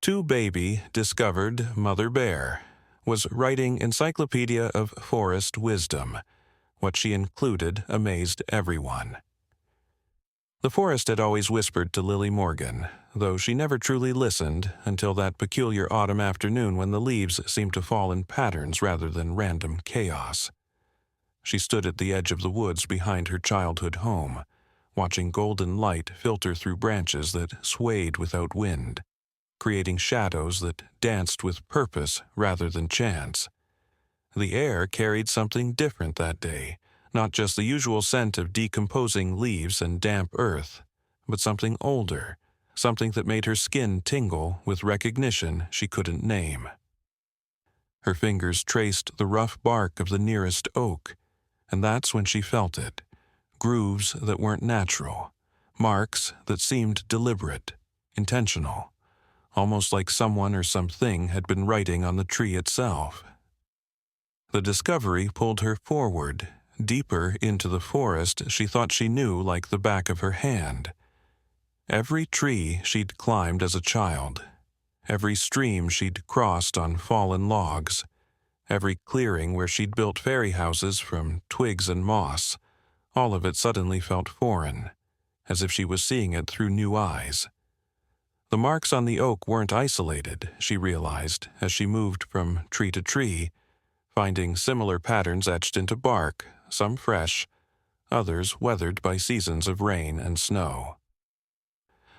Two Baby discovered Mother Bear was writing Encyclopedia of Forest Wisdom. What she included amazed everyone. The forest had always whispered to Lily Morgan, though she never truly listened until that peculiar autumn afternoon when the leaves seemed to fall in patterns rather than random chaos. She stood at the edge of the woods behind her childhood home, watching golden light filter through branches that swayed without wind, creating shadows that danced with purpose rather than chance. The air carried something different that day, not just the usual scent of decomposing leaves and damp earth, but something older, something that made her skin tingle with recognition she couldn't name. Her fingers traced the rough bark of the nearest oak, and that's when she felt it. Grooves that weren't natural, marks that seemed deliberate, intentional, almost like someone or something had been writing on the tree itself. The discovery pulled her forward, deeper into the forest she thought she knew like the back of her hand. Every tree she'd climbed as a child, every stream she'd crossed on fallen logs, every clearing where she'd built fairy houses from twigs and moss, all of it suddenly felt foreign, as if she was seeing it through new eyes. The marks on the oak weren't isolated, she realized, as she moved from tree to tree, finding similar patterns etched into bark, some fresh, others weathered by seasons of rain and snow.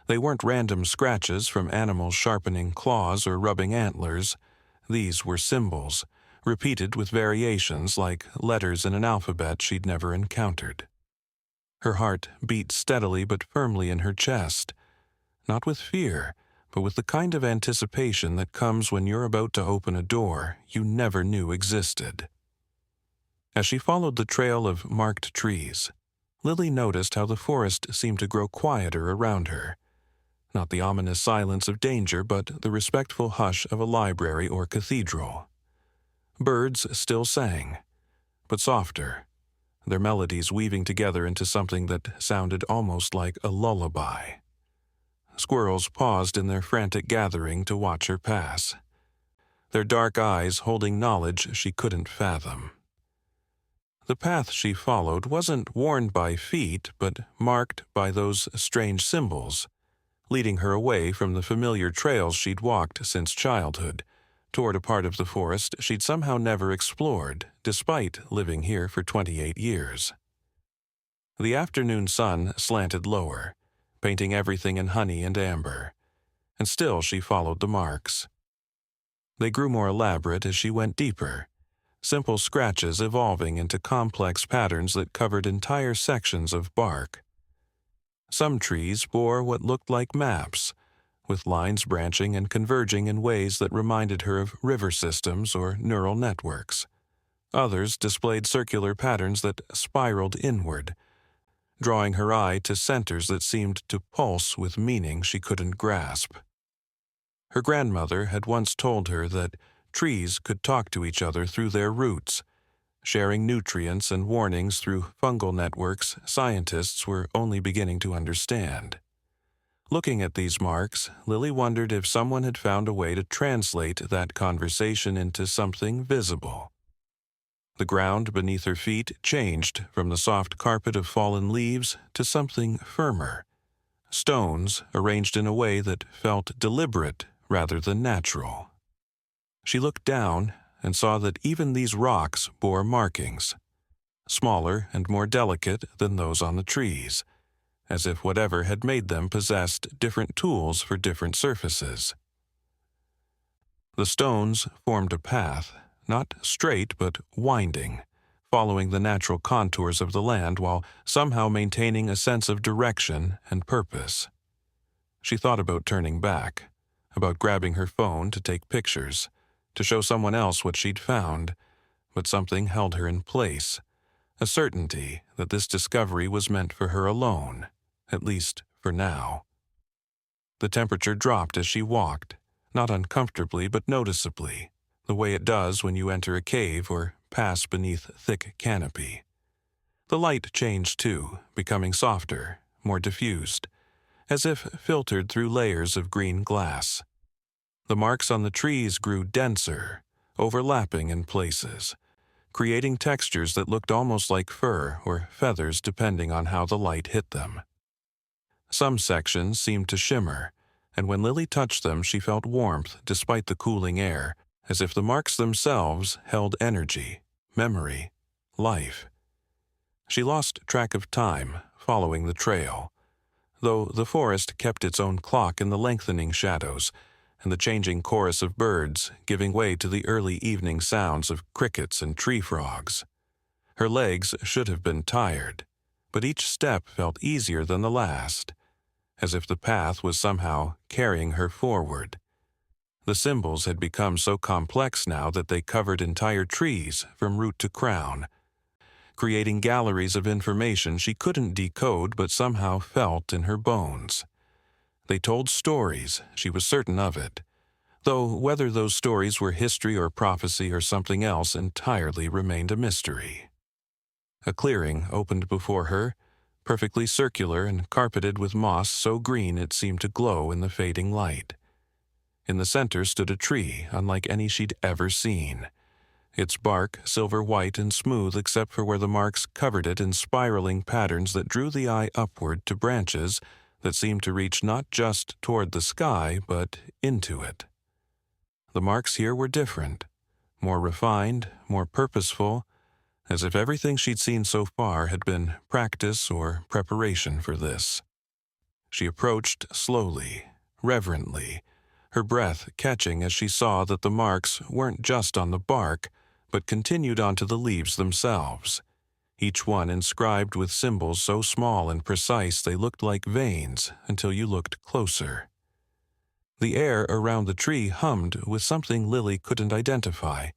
They weren't random scratches from animals sharpening claws or rubbing antlers. These were symbols, repeated with variations like letters in an alphabet she'd never encountered. Her heart beat steadily but firmly in her chest, not with fear, but with the kind of anticipation that comes when you're about to open a door you never knew existed. As she followed the trail of marked trees, Lily noticed how the forest seemed to grow quieter around her. Not the ominous silence of danger, but the respectful hush of a library or cathedral. Birds still sang, but softer, their melodies weaving together into something that sounded almost like a lullaby. Squirrels paused in their frantic gathering to watch her pass, their dark eyes holding knowledge she couldn't fathom. The path she followed wasn't worn by feet, but marked by those strange symbols, leading her away from the familiar trails she'd walked since childhood, toward a part of the forest she'd somehow never explored, despite living here for 28 years. The afternoon sun slanted lower, painting everything in honey and amber, and still she followed the marks. They grew more elaborate as she went deeper, simple scratches evolving into complex patterns that covered entire sections of bark. Some trees bore what looked like maps, with lines branching and converging in ways that reminded her of river systems or neural networks. Others displayed circular patterns that spiraled inward, drawing her eye to centers that seemed to pulse with meaning she couldn't grasp. Her grandmother had once told her that trees could talk to each other through their roots, sharing nutrients and warnings through fungal networks scientists were only beginning to understand. Looking at these marks, Lily wondered if someone had found a way to translate that conversation into something visible. The ground beneath her feet changed from the soft carpet of fallen leaves to something firmer, stones arranged in a way that felt deliberate rather than natural. She looked down and saw that even these rocks bore markings, smaller and more delicate than those on the trees, as if whatever had made them possessed different tools for different surfaces. The stones formed a path, not straight but winding, following the natural contours of the land while somehow maintaining a sense of direction and purpose. She thought about turning back, about grabbing her phone to take pictures, to show someone else what she'd found, but something held her in place, a certainty that this discovery was meant for her alone, at least for now. The temperature dropped as she walked, not uncomfortably but noticeably, the way it does when you enter a cave or pass beneath thick canopy. The light changed too, becoming softer, more diffused, as if filtered through layers of green glass. The marks on the trees grew denser, overlapping in places, creating textures that looked almost like fur or feathers depending on how the light hit them. Some sections seemed to shimmer, and when Lily touched them she felt warmth despite the cooling air, as if the marks themselves held energy, memory, life. She lost track of time, following the trail, though the forest kept its own clock in the lengthening shadows and the changing chorus of birds giving way to the early evening sounds of crickets and tree frogs. Her legs should have been tired, but each step felt easier than the last, as if the path was somehow carrying her forward. The symbols had become so complex now that they covered entire trees from root to crown, creating galleries of information she couldn't decode but somehow felt in her bones. They told stories, she was certain of it, though whether those stories were history or prophecy or something else entirely remained a mystery. A clearing opened before her, perfectly circular and carpeted with moss so green it seemed to glow in the fading light. In the center stood a tree unlike any she'd ever seen, its bark silver-white and smooth except for where the marks covered it in spiraling patterns that drew the eye upward to branches that seemed to reach not just toward the sky but into it. The marks here were different, more refined, more purposeful, as if everything she'd seen so far had been practice or preparation for this. She approached slowly, reverently, her breath catching as she saw that the marks weren't just on the bark, but continued onto the leaves themselves, each one inscribed with symbols so small and precise they looked like veins until you looked closer. The air around the tree hummed with something Lily couldn't identify,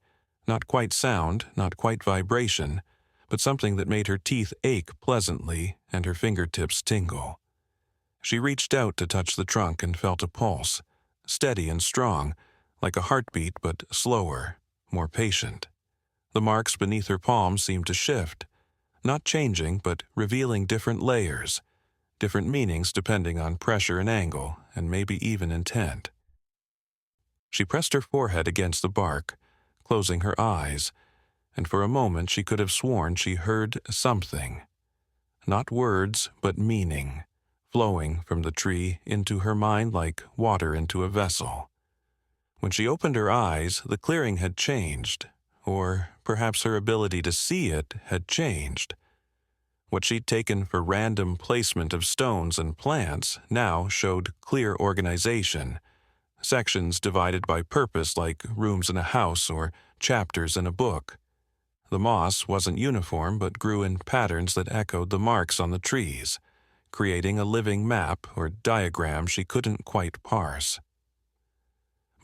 not quite sound, not quite vibration, but something that made her teeth ache pleasantly and her fingertips tingle. She reached out to touch the trunk and felt a pulse, steady and strong, like a heartbeat but slower, more patient. The marks beneath her palms seemed to shift, not changing but revealing different layers, different meanings depending on pressure and angle, and maybe even intent. She pressed her forehead against the bark, closing her eyes, and for a moment she could have sworn she heard something. Not words, but meaning, flowing from the tree into her mind like water into a vessel. When she opened her eyes, the clearing had changed, or perhaps her ability to see it had changed. What she'd taken for random placement of stones and plants now showed clear organization, sections divided by purpose like rooms in a house or chapters in a book. The moss wasn't uniform but grew in patterns that echoed the marks on the trees, creating a living map or diagram she couldn't quite parse.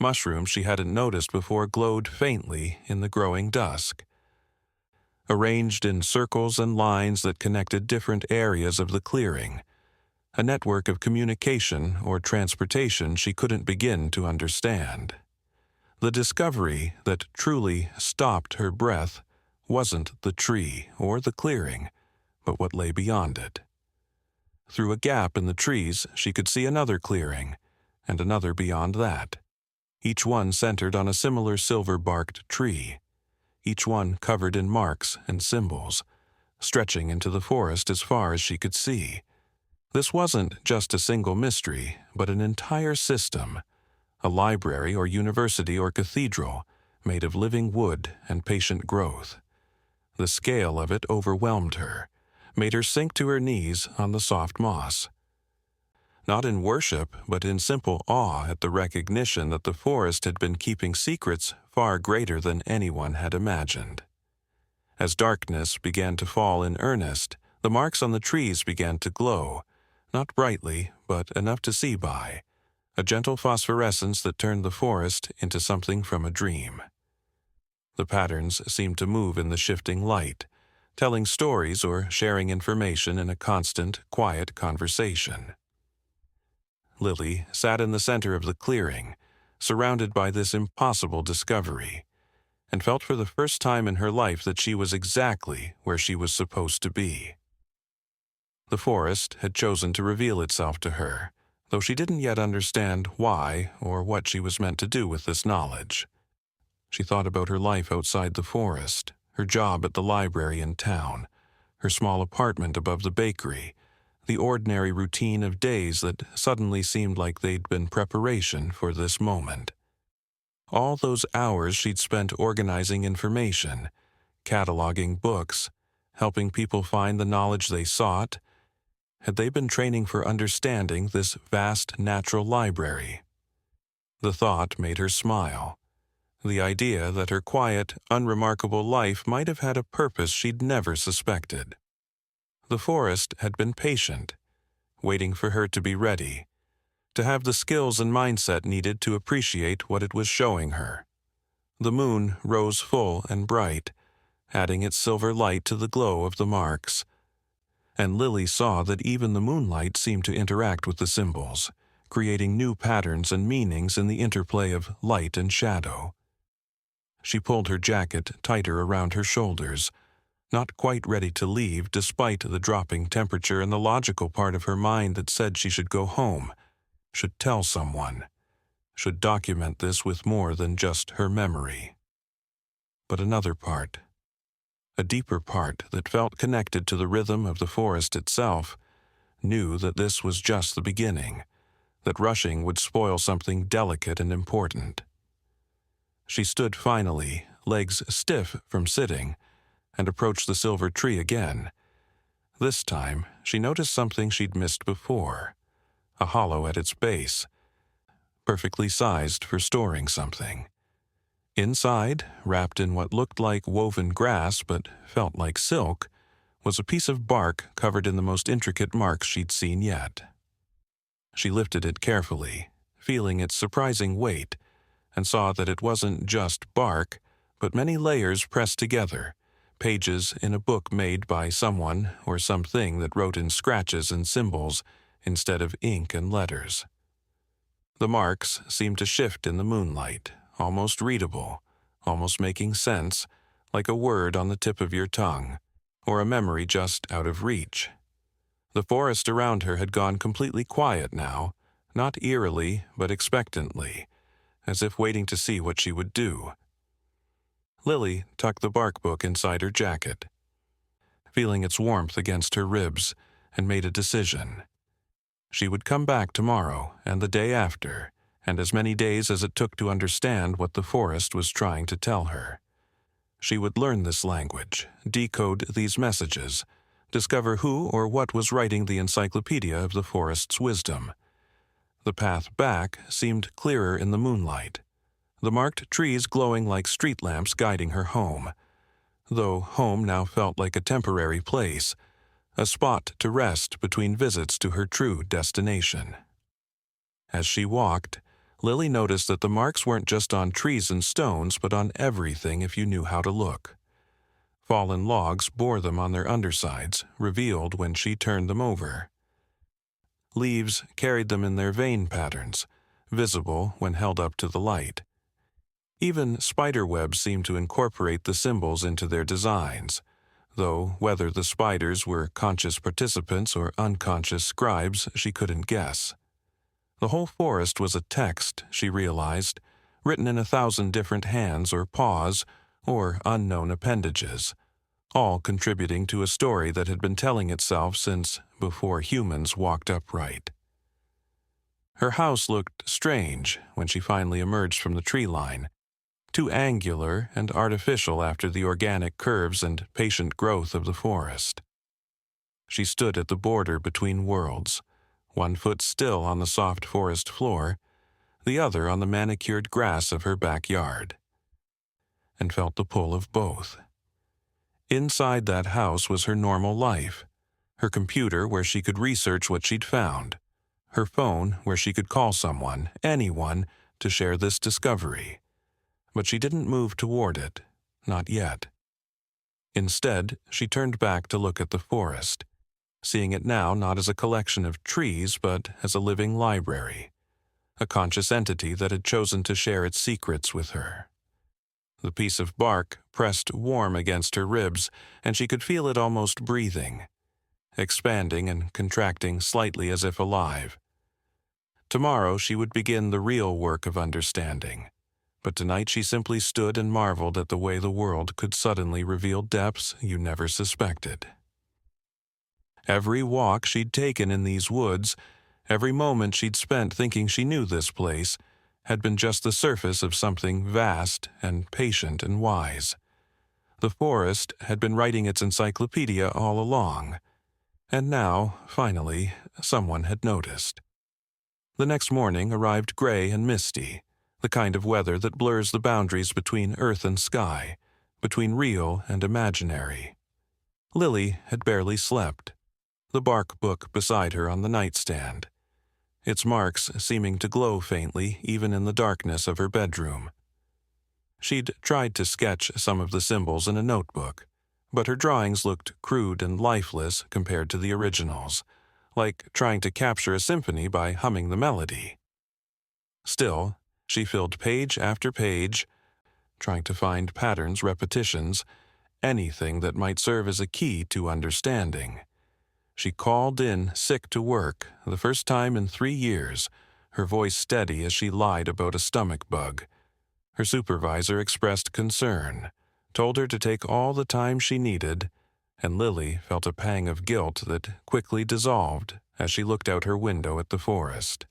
Mushrooms she hadn't noticed before glowed faintly in the growing dusk, arranged in circles and lines that connected different areas of the clearing, a network of communication or transportation she couldn't begin to understand. The discovery that truly stopped her breath wasn't the tree or the clearing, but what lay beyond it. Through a gap in the trees, she could see another clearing, and another beyond that, each one centered on a similar silver-barked tree, each one covered in marks and symbols, stretching into the forest as far as she could see. This wasn't just a single mystery, but an entire system, a library or university or cathedral made of living wood and patient growth. The scale of it overwhelmed her, made her sink to her knees on the soft moss. Not in worship, but in simple awe at the recognition that the forest had been keeping secrets far greater than anyone had imagined. As darkness began to fall in earnest, the marks on the trees began to glow, not brightly, but enough to see by, a gentle phosphorescence that turned the forest into something from a dream. The patterns seemed to move in the shifting light, telling stories or sharing information in a constant, quiet conversation. Lily sat in the center of the clearing, surrounded by this impossible discovery, and felt for the first time in her life that she was exactly where she was supposed to be. The forest had chosen to reveal itself to her, though she didn't yet understand why or what she was meant to do with this knowledge. She thought about her life outside the forest, her job at the library in town, her small apartment above the bakery, the ordinary routine of days that suddenly seemed like they'd been preparation for this moment. All those hours she'd spent organizing information, cataloging books, helping people find the knowledge they sought, had they been training for understanding this vast natural library? The thought made her smile. The idea that her quiet, unremarkable life might have had a purpose she'd never suspected. The forest had been patient, waiting for her to be ready, to have the skills and mindset needed to appreciate what it was showing her. The moon rose full and bright, adding its silver light to the glow of the marks, and Lily saw that even the moonlight seemed to interact with the symbols, creating new patterns and meanings in the interplay of light and shadow. She pulled her jacket tighter around her shoulders, not quite ready to leave despite the dropping temperature and the logical part of her mind that said she should go home, should tell someone, should document this with more than just her memory. But another part, a deeper part that felt connected to the rhythm of the forest itself, knew that this was just the beginning, that rushing would spoil something delicate and important. She stood finally, legs stiff from sitting, and approached the silver tree again. This time, she noticed something she'd missed before, a hollow at its base, perfectly sized for storing something. Inside, wrapped in what looked like woven grass but felt like silk, was a piece of bark covered in the most intricate marks she'd seen yet. She lifted it carefully, feeling its surprising weight, and saw that it wasn't just bark, but many layers pressed together, pages in a book made by someone or something that wrote in scratches and symbols instead of ink and letters. The marks seemed to shift in the moonlight, almost readable, almost making sense, like a word on the tip of your tongue, or a memory just out of reach. The forest around her had gone completely quiet now, not eerily, but expectantly, as if waiting to see what she would do. Lily tucked the bark book inside her jacket, feeling its warmth against her ribs, and made a decision. She would come back tomorrow and the day after, and as many days as it took to understand what the forest was trying to tell her. She would learn this language, decode these messages, discover who or what was writing the Encyclopedia of the forest's wisdom. The path back seemed clearer in the moonlight, the marked trees glowing like street lamps guiding her home, though home now felt like a temporary place, a spot to rest between visits to her true destination. As she walked, Lily noticed that the marks weren't just on trees and stones, but on everything if you knew how to look. Fallen logs bore them on their undersides, revealed when she turned them over. Leaves carried them in their vein patterns, visible when held up to the light. Even spider webs seemed to incorporate the symbols into their designs, though whether the spiders were conscious participants or unconscious scribes she couldn't guess. The whole forest was a text, she realized, written in 1,000 different hands or paws, or unknown appendages, all contributing to a story that had been telling itself since before humans walked upright. Her house looked strange when she finally emerged from the tree line, too angular and artificial after the organic curves and patient growth of the forest. She stood at the border between worlds, one foot still on the soft forest floor, the other on the manicured grass of her backyard, and felt the pull of both. Inside that house was her normal life, her computer where she could research what she'd found, her phone where she could call someone, anyone, to share this discovery. But she didn't move toward it, not yet. Instead, she turned back to look at the forest, seeing it now not as a collection of trees but as a living library, a conscious entity that had chosen to share its secrets with her. The piece of bark pressed warm against her ribs, and she could feel it almost breathing, expanding and contracting slightly as if alive. Tomorrow she would begin the real work of understanding, but tonight she simply stood and marveled at the way the world could suddenly reveal depths you never suspected. Every walk she'd taken in these woods, every moment she'd spent thinking she knew this place, had been just the surface of something vast and patient and wise. The forest had been writing its encyclopedia all along, and now, finally, someone had noticed. The next morning arrived gray and misty, the kind of weather that blurs the boundaries between earth and sky, between real and imaginary. Lily had barely slept, the bark book beside her on the nightstand, its marks seeming to glow faintly even in the darkness of her bedroom. She'd tried to sketch some of the symbols in a notebook, but her drawings looked crude and lifeless compared to the originals, like trying to capture a symphony by humming the melody. Still, she filled page after page, trying to find patterns, repetitions, anything that might serve as a key to understanding. She called in sick to work, the first time in 3 years, her voice steady as she lied about a stomach bug. Her supervisor expressed concern, told her to take all the time she needed, and Lily felt a pang of guilt that quickly dissolved as she looked out her window at the forest,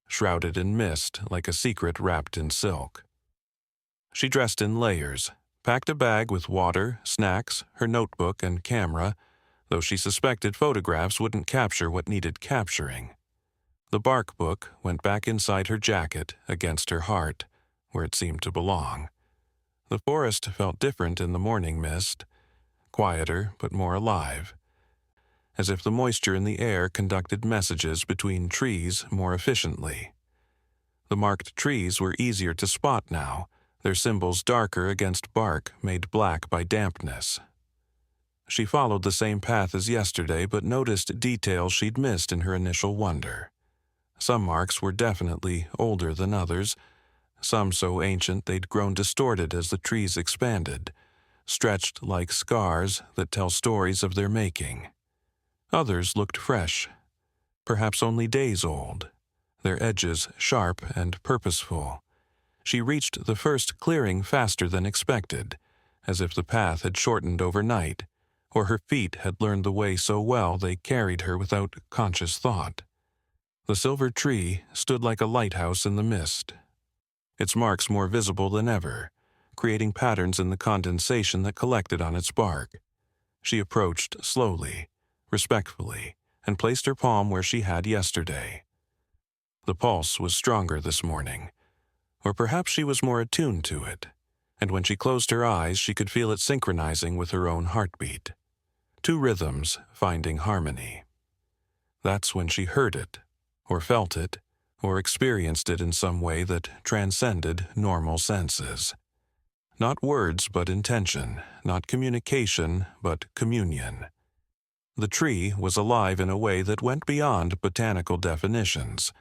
shrouded in mist like a secret wrapped in silk. She dressed in layers, packed a bag with water, snacks, her notebook and camera, though she suspected photographs wouldn't capture what needed capturing. The bark book went back inside her jacket, against her heart, where it seemed to belong. The forest felt different in the morning mist, quieter but more alive, as if the moisture in the air conducted messages between trees more efficiently. The marked trees were easier to spot now, their symbols darker against bark made black by dampness. She followed the same path as yesterday but noticed details she'd missed in her initial wonder. Some marks were definitely older than others, some so ancient they'd grown distorted as the trees expanded, stretched like scars that tell stories of their making. Others looked fresh, perhaps only days old, their edges sharp and purposeful. She reached the first clearing faster than expected, as if the path had shortened overnight, or her feet had learned the way so well they carried her without conscious thought. The silver tree stood like a lighthouse in the mist, its marks more visible than ever, creating patterns in the condensation that collected on its bark. She approached slowly, respectfully, and placed her palm where she had yesterday. The pulse was stronger this morning, or perhaps she was more attuned to it, and when she closed her eyes she could feel it synchronizing with her own heartbeat. 2 rhythms finding harmony. That's when she heard it, or felt it, or experienced it in some way that transcended normal senses. Not words but intention, not communication but communion. The tree was alive in a way that went beyond botanical definitions,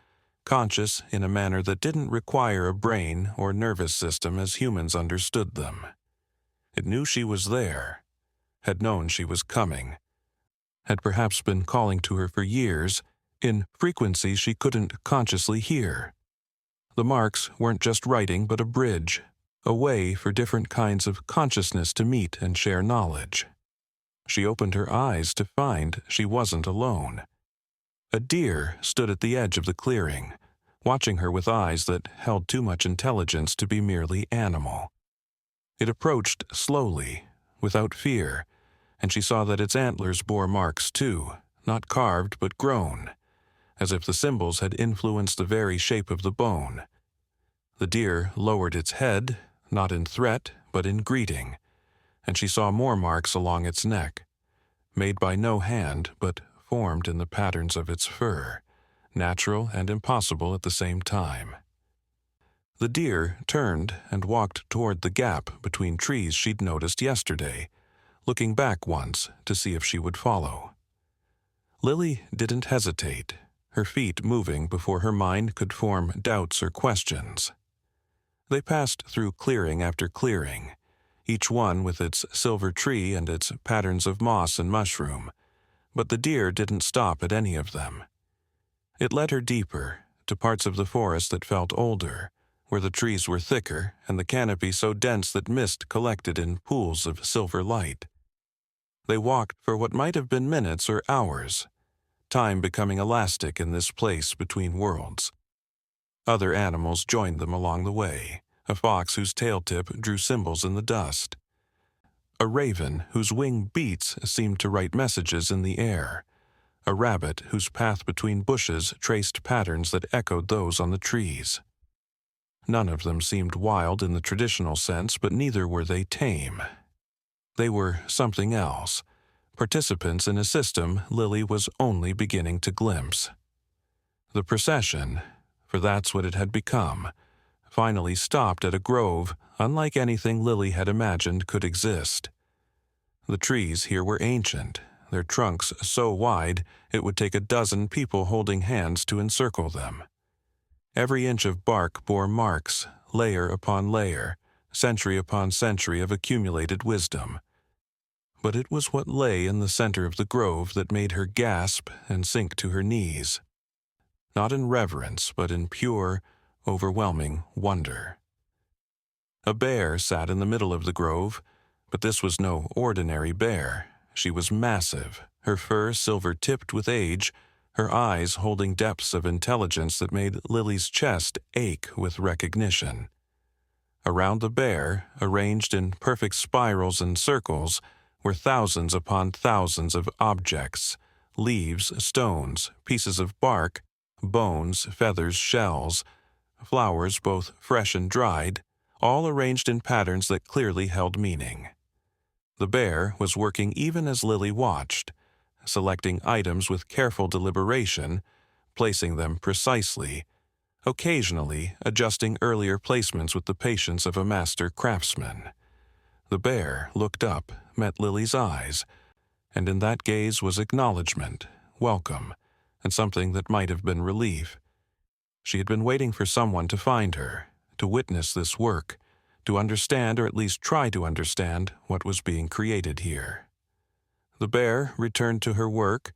conscious in a manner that didn't require a brain or nervous system as humans understood them. It knew she was there, had known she was coming, had perhaps been calling to her for years, in frequencies she couldn't consciously hear. The marks weren't just writing but a bridge, a way for different kinds of consciousness to meet and share knowledge. She opened her eyes to find she wasn't alone. A deer stood at the edge of the clearing, watching her with eyes that held too much intelligence to be merely animal. It approached slowly, without fear, and she saw that its antlers bore marks too, not carved but grown, as if the symbols had influenced the very shape of the bone. The deer lowered its head, not in threat but in greeting, and she saw more marks along its neck, made by no hand but formed in the patterns of its fur, natural and impossible at the same time. The deer turned and walked toward the gap between trees she'd noticed yesterday, looking back once to see if she would follow. Lily didn't hesitate, her feet moving before her mind could form doubts or questions. They passed through clearing after clearing, each one with its silver tree and its patterns of moss and mushroom, but the deer didn't stop at any of them. It led her deeper, to parts of the forest that felt older, where the trees were thicker and the canopy so dense that mist collected in pools of silver light. They walked for what might have been minutes or hours, time becoming elastic in this place between worlds. Other animals joined them along the way, a fox whose tail tip drew symbols in the dust, a raven whose wing beats seemed to write messages in the air, a rabbit whose path between bushes traced patterns that echoed those on the trees. None of them seemed wild in the traditional sense, but neither were they tame. They were something else, participants in a system Lily was only beginning to glimpse. The procession, for that's what it had become, finally stopped at a grove unlike anything Lily had imagined could exist. The trees here were ancient, their trunks so wide it would take a dozen people holding hands to encircle them. Every inch of bark bore marks, layer upon layer, century upon century of accumulated wisdom. But it was what lay in the center of the grove that made her gasp and sink to her knees. Not in reverence, but in pure, overwhelming wonder. A bear sat in the middle of the grove, but this was no ordinary bear. She was massive, her fur silver-tipped with age, her eyes holding depths of intelligence that made Lily's chest ache with recognition. Around the bear, arranged in perfect spirals and circles, were thousands upon thousands of objects, leaves, stones, pieces of bark, bones, feathers, shells, flowers both fresh and dried, all arranged in patterns that clearly held meaning. The bear was working even as Lily watched, selecting items with careful deliberation, placing them precisely, occasionally adjusting earlier placements with the patience of a master craftsman. The bear looked up, met Lily's eyes, and in that gaze was acknowledgement, welcome, and something that might have been relief. She had been waiting for someone to find her, to witness this work, to understand or at least try to understand what was being created here. The bear returned to her work,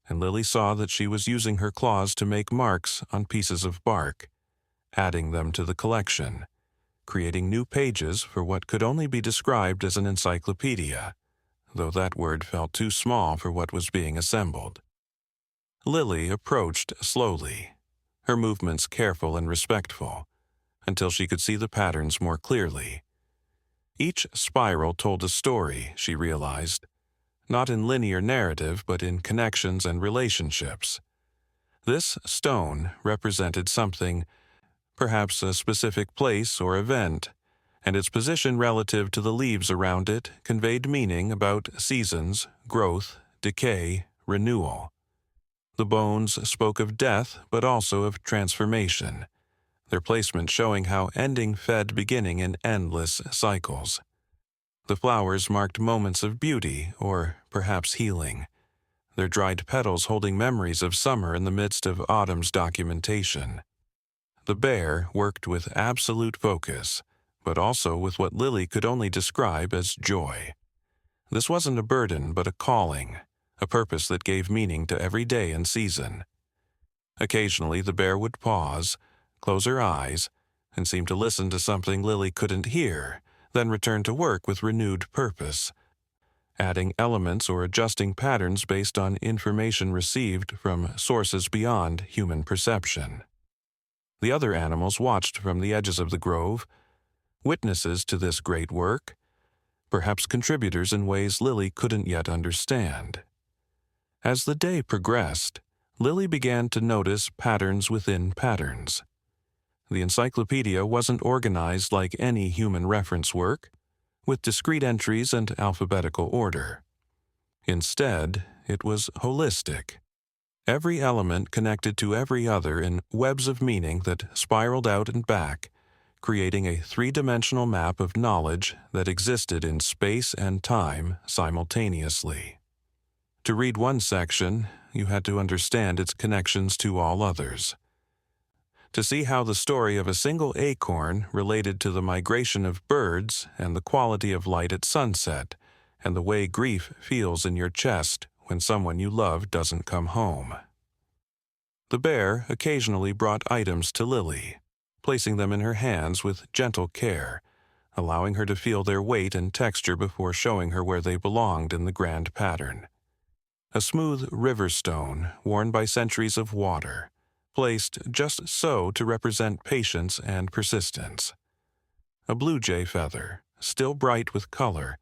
and Lily saw that she was using her claws to make marks on pieces of bark, adding them to the collection, creating new pages for what could only be described as an encyclopedia, though that word felt too small for what was being assembled. Lily approached slowly, her movements careful and respectful, until she could see the patterns more clearly. Each spiral told a story, she realized, not in linear narrative but in connections and relationships. This stone represented something, perhaps a specific place or event, and its position relative to the leaves around it conveyed meaning about seasons, growth, decay, renewal. The bones spoke of death but also of transformation, their placement showing how ending fed beginning in endless cycles. The flowers marked moments of beauty or perhaps healing, their dried petals holding memories of summer in the midst of autumn's documentation. The bear worked with absolute focus, but also with what Lily could only describe as joy. This wasn't a burden but a calling, a purpose that gave meaning to every day and season. Occasionally the bear would pause, close her eyes, and seem to listen to something Lily couldn't hear, then return to work with renewed purpose, adding elements or adjusting patterns based on information received from sources beyond human perception. The other animals watched from the edges of the grove, witnesses to this great work, perhaps contributors in ways Lily couldn't yet understand. As the day progressed, Lily began to notice patterns within patterns. The encyclopedia wasn't organized like any human reference work, with discrete entries and alphabetical order. Instead, it was holistic. Every element connected to every other in webs of meaning that spiraled out and back, creating a three-dimensional map of knowledge that existed in space and time simultaneously. To read one section, you had to understand its connections to all others. To see how the story of a single acorn related to the migration of birds and the quality of light at sunset, and the way grief feels in your chest when someone you love doesn't come home. The bear occasionally brought items to Lily, placing them in her hands with gentle care, allowing her to feel their weight and texture before showing her where they belonged in the grand pattern. A smooth river stone worn by centuries of water, placed just so to represent patience and persistence. A blue jay feather, still bright with color,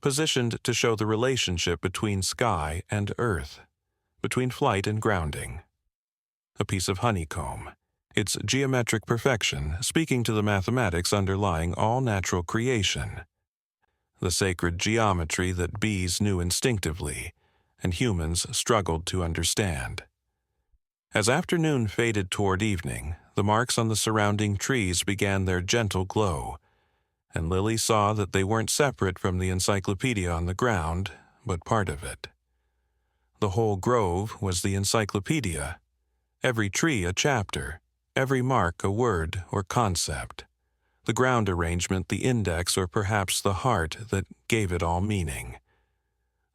positioned to show the relationship between sky and earth, between flight and grounding. A piece of honeycomb, its geometric perfection speaking to the mathematics underlying all natural creation. The sacred geometry that bees knew instinctively, and humans struggled to understand. As afternoon faded toward evening, the marks on the surrounding trees began their gentle glow, and Lily saw that they weren't separate from the encyclopedia on the ground, but part of it. The whole grove was the encyclopedia, every tree a chapter, every mark a word or concept, the ground arrangement the index or perhaps the heart that gave it all meaning.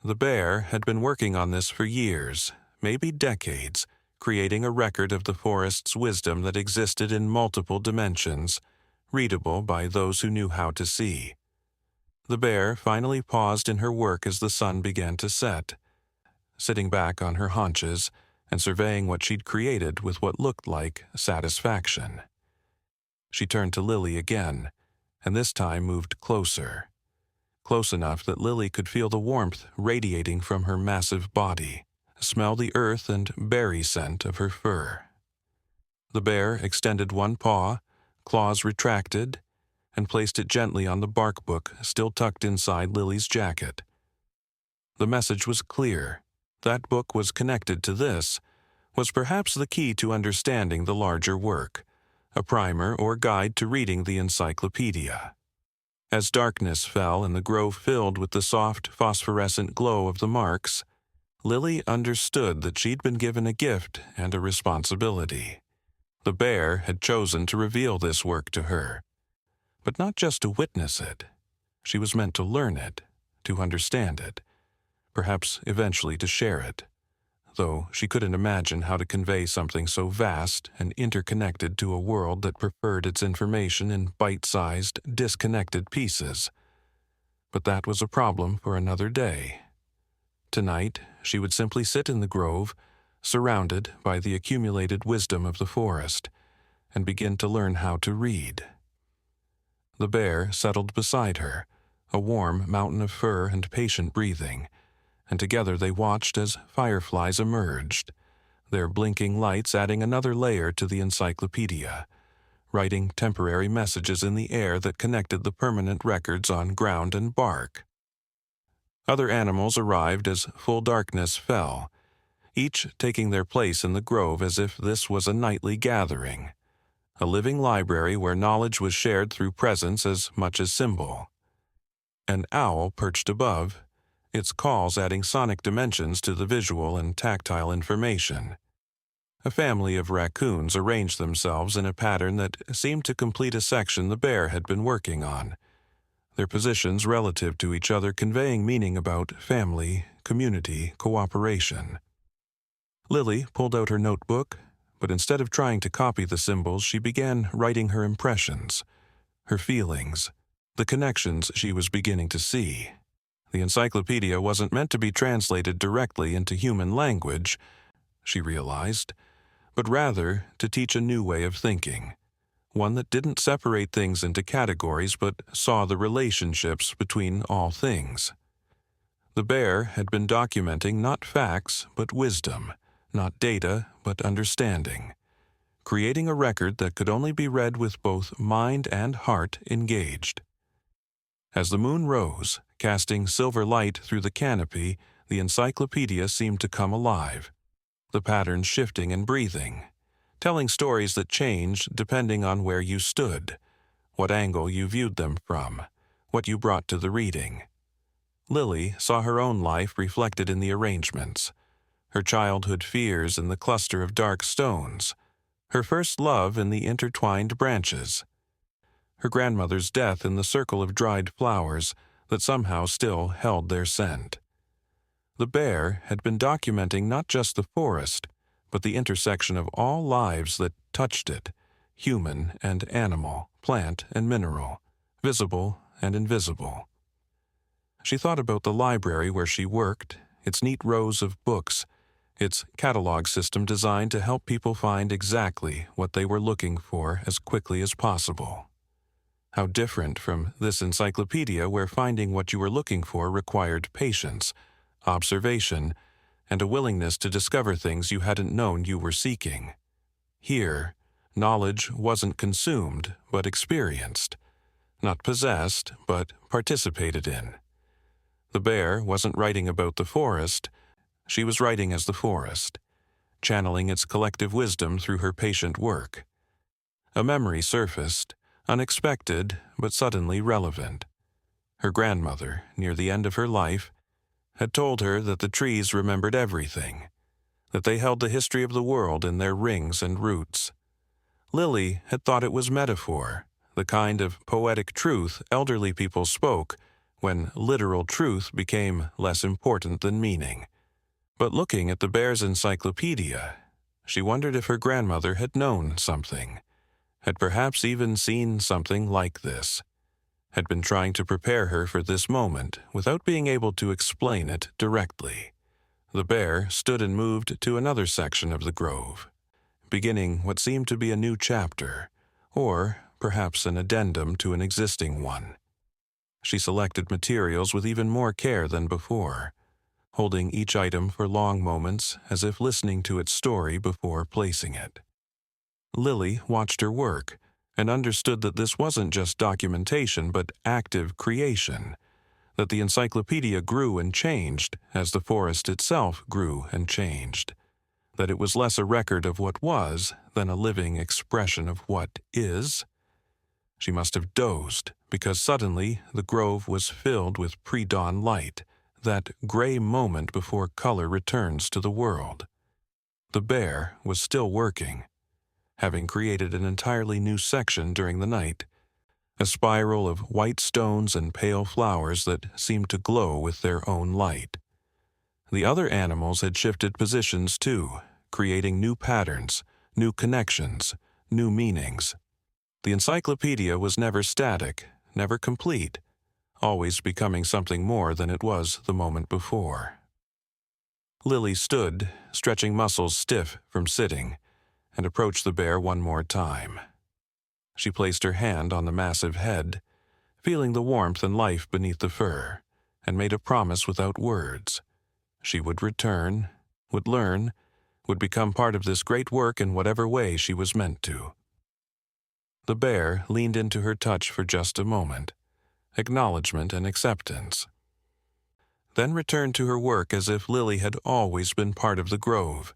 The bear had been working on this for years, maybe decades, creating a record of the forest's wisdom that existed in multiple dimensions, readable by those who knew how to see. The bear finally paused in her work as the sun began to set, sitting back on her haunches and surveying what she'd created with what looked like satisfaction. She turned to Lily again, and this time moved closer. Close enough that Lily could feel the warmth radiating from her massive body, smell the earth and berry scent of her fur. The bear extended one paw, claws retracted, and placed it gently on the bark book still tucked inside Lily's jacket. The message was clear. That book was connected to this, was perhaps the key to understanding the larger work, a primer or guide to reading the encyclopedia. As darkness fell and the grove filled with the soft, phosphorescent glow of the marks, Lily understood that she'd been given a gift and a responsibility. The bear had chosen to reveal this work to her, but not just to witness it. She was meant to learn it, to understand it, perhaps eventually to share it, though she couldn't imagine how to convey something so vast and interconnected to a world that preferred its information in bite-sized, disconnected pieces. But that was a problem for another day. Tonight, she would simply sit in the grove, surrounded by the accumulated wisdom of the forest, and begin to learn how to read. The bear settled beside her, a warm mountain of fur and patient breathing, and together they watched as fireflies emerged, their blinking lights adding another layer to the encyclopedia, writing temporary messages in the air that connected the permanent records on ground and bark. Other animals arrived as full darkness fell, each taking their place in the grove as if this was a nightly gathering, a living library where knowledge was shared through presence as much as symbol. An owl perched above, its calls adding sonic dimensions to the visual and tactile information. A family of raccoons arranged themselves in a pattern that seemed to complete a section the bear had been working on, their positions relative to each other conveying meaning about family, community, cooperation. Lily pulled out her notebook, but instead of trying to copy the symbols, she began writing her impressions, her feelings, the connections she was beginning to see. The encyclopedia wasn't meant to be translated directly into human language, she realized, but rather to teach a new way of thinking, one that didn't separate things into categories but saw the relationships between all things. The bear had been documenting not facts but wisdom, not data but understanding, creating a record that could only be read with both mind and heart engaged. As the moon rose, casting silver light through the canopy, the encyclopedia seemed to come alive, the patterns shifting and breathing, telling stories that changed depending on where you stood, what angle you viewed them from, what you brought to the reading. Lily saw her own life reflected in the arrangements, her childhood fears in the cluster of dark stones, her first love in the intertwined branches, her grandmother's death in the circle of dried flowers that somehow still held their scent. The bear had been documenting not just the forest, but the intersection of all lives that touched it, human and animal, plant and mineral, visible and invisible. She thought about the library where she worked, its neat rows of books, its catalog system designed to help people find exactly what they were looking for as quickly as possible. How different from this encyclopedia where finding what you were looking for required patience, observation, and a willingness to discover things you hadn't known you were seeking. Here, knowledge wasn't consumed but experienced, not possessed but participated in. The bear wasn't writing about the forest, she was writing as the forest, channeling its collective wisdom through her patient work. A memory surfaced, unexpected but suddenly relevant. Her grandmother, near the end of her life, had told her that the trees remembered everything, that they held the history of the world in their rings and roots. Lily had thought it was metaphor, the kind of poetic truth elderly people spoke when literal truth became less important than meaning. But looking at the bear's encyclopedia, she wondered if her grandmother had known something, had perhaps even seen something like this, had been trying to prepare her for this moment without being able to explain it directly. The bear stood and moved to another section of the grove, beginning what seemed to be a new chapter, or perhaps an addendum to an existing one. She selected materials with even more care than before, holding each item for long moments as if listening to its story before placing it. Lily watched her work and understood that this wasn't just documentation but active creation, that the encyclopedia grew and changed as the forest itself grew and changed, that it was less a record of what was than a living expression of what is. She must have dozed, because suddenly the grove was filled with pre-dawn light, that gray moment before color returns to the world. The bear was still working, having created an entirely new section during the night, a spiral of white stones and pale flowers that seemed to glow with their own light. The other animals had shifted positions too, creating new patterns, new connections, new meanings. The encyclopedia was never static, never complete, always becoming something more than it was the moment before. Lily stood, stretching muscles stiff from sitting, and approached the bear one more time. She placed her hand on the massive head, feeling the warmth and life beneath the fur, and made a promise without words. She would return, would learn, would become part of this great work in whatever way she was meant to. The bear leaned into her touch for just a moment, acknowledgement and acceptance, then returned to her work as if Lily had always been part of the grove,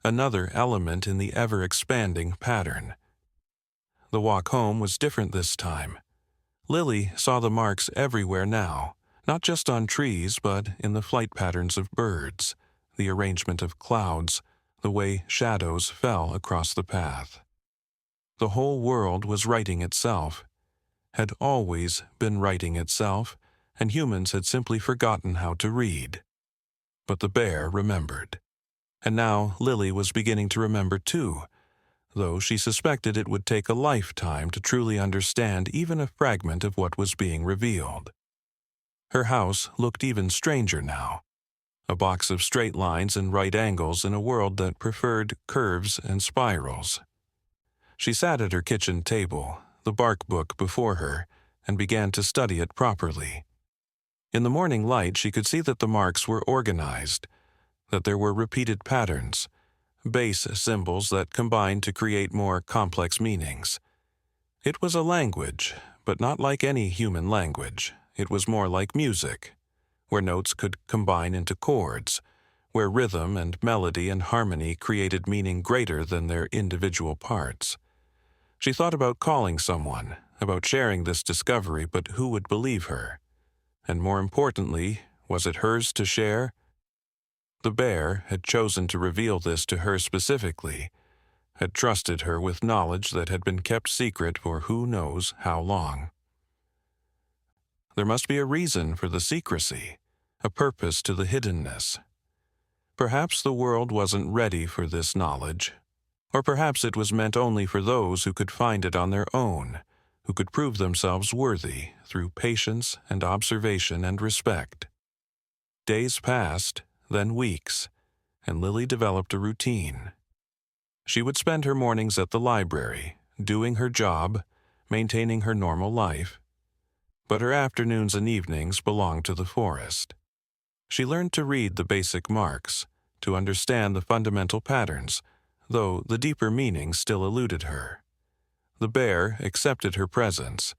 another element in the ever-expanding pattern. The walk home was different this time. Lily saw the marks everywhere now, not just on trees but in the flight patterns of birds, the arrangement of clouds, the way shadows fell across the path. The whole world was writing itself, had always been writing itself, and humans had simply forgotten how to read. But the bear remembered. And now Lily was beginning to remember too, though she suspected it would take a lifetime to truly understand even a fragment of what was being revealed. Her house looked even stranger now, a box of straight lines and right angles in a world that preferred curves and spirals. She sat at her kitchen table, the bark book before her, and began to study it properly. In the morning light she could see that the marks were organized, that there were repeated patterns, base symbols that combined to create more complex meanings. It was a language, but not like any human language. It was more like music, where notes could combine into chords, where rhythm and melody and harmony created meaning greater than their individual parts. She thought about calling someone, about sharing this discovery, but who would believe her? And more importantly, was it hers to share? The bear had chosen to reveal this to her specifically, had trusted her with knowledge that had been kept secret for who knows how long. There must be a reason for the secrecy, a purpose to the hiddenness. perhaps the world wasn't ready for this knowledge. Or perhaps it was meant only for those who could find it on their own, who could prove themselves worthy through patience and observation and respect. Days passed, then weeks, and Lily developed a routine. She would spend her mornings at the library, doing her job, maintaining her normal life. But her afternoons and evenings belonged to the forest. She learned to read the basic marks, to understand the fundamental patterns, though the deeper meaning still eluded her. The bear accepted her presence,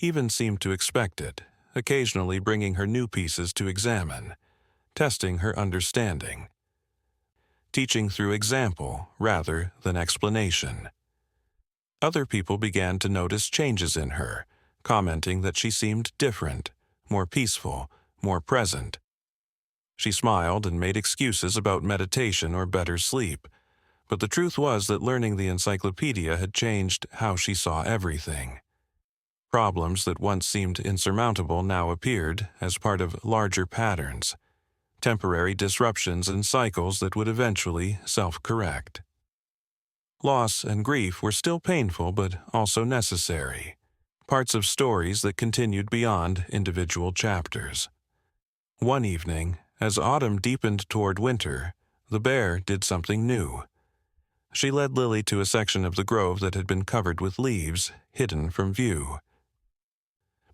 even seemed to expect it, occasionally bringing her new pieces to examine, testing her understanding. Teaching through example rather than explanation. Other people began to notice changes in her, commenting that she seemed different, more peaceful, more present. She smiled and made excuses about meditation or better sleep, but the truth was that learning the encyclopedia had changed how she saw everything. Problems that once seemed insurmountable now appeared as part of larger patterns, temporary disruptions and cycles that would eventually self-correct. Loss and grief were still painful but also necessary, parts of stories that continued beyond individual chapters. One evening, as autumn deepened toward winter, the bear did something new. She led Lily to a section of the grove that had been covered with leaves, hidden from view.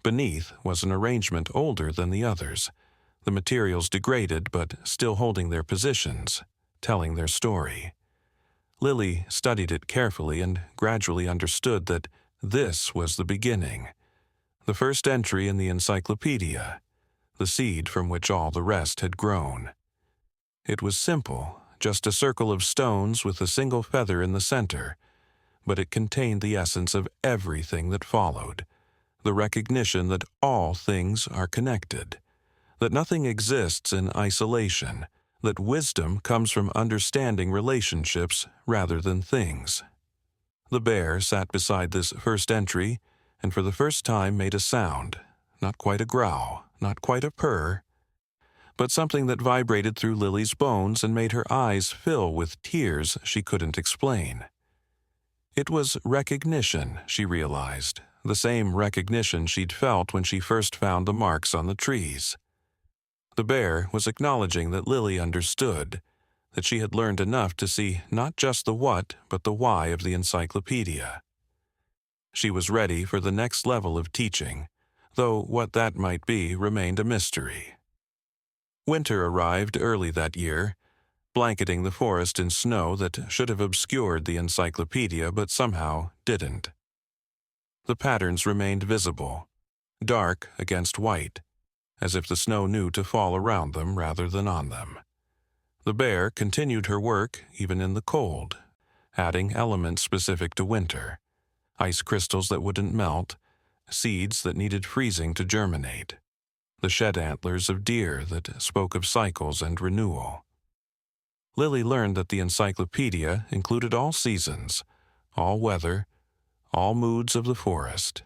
Beneath was an arrangement older than the others, the materials degraded but still holding their positions, telling their story. Lily studied it carefully and gradually understood that this was the beginning, the first entry in the encyclopedia, the seed from which all the rest had grown. It was simple, just a circle of stones with a single feather in the center, but it contained the essence of everything that followed, the recognition that all things are connected, that nothing exists in isolation, that wisdom comes from understanding relationships rather than things. The bear sat beside this first entry and for the first time made a sound, not quite a growl, not quite a purr, but something that vibrated through Lily's bones and made her eyes fill with tears she couldn't explain. It was recognition, she realized, the same recognition she'd felt when she first found the marks on the trees. The bear was acknowledging that Lily understood, that she had learned enough to see not just the what but the why of the encyclopedia. She was ready for the next level of teaching, though what that might be remained a mystery. Winter arrived early that year, blanketing the forest in snow that should have obscured the encyclopedia but somehow didn't. The patterns remained visible, dark against white, as if the snow knew to fall around them rather than on them. The bear continued her work even in the cold, adding elements specific to winter, ice crystals that wouldn't melt, seeds that needed freezing to germinate, the shed antlers of deer that spoke of cycles and renewal. Lily learned that the encyclopedia included all seasons, all weather, all moods of the forest.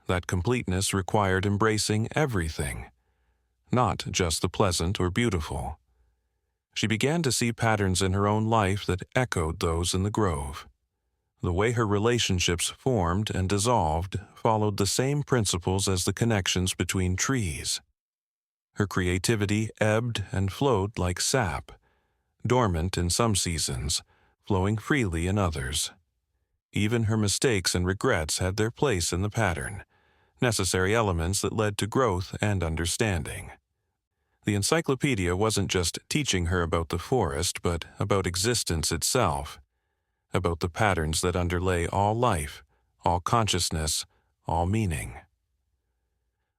That completeness required embracing everything, not just the pleasant or beautiful. She began to see patterns in her own life that echoed those in the grove. The way her relationships formed and dissolved followed the same principles as the connections between trees. Her creativity ebbed and flowed like sap, dormant in some seasons, flowing freely in others. Even her mistakes and regrets had their place in the pattern, necessary elements that led to growth and understanding. The encyclopedia wasn't just teaching her about the forest, but about existence itself, about the patterns that underlay all life, all consciousness, all meaning.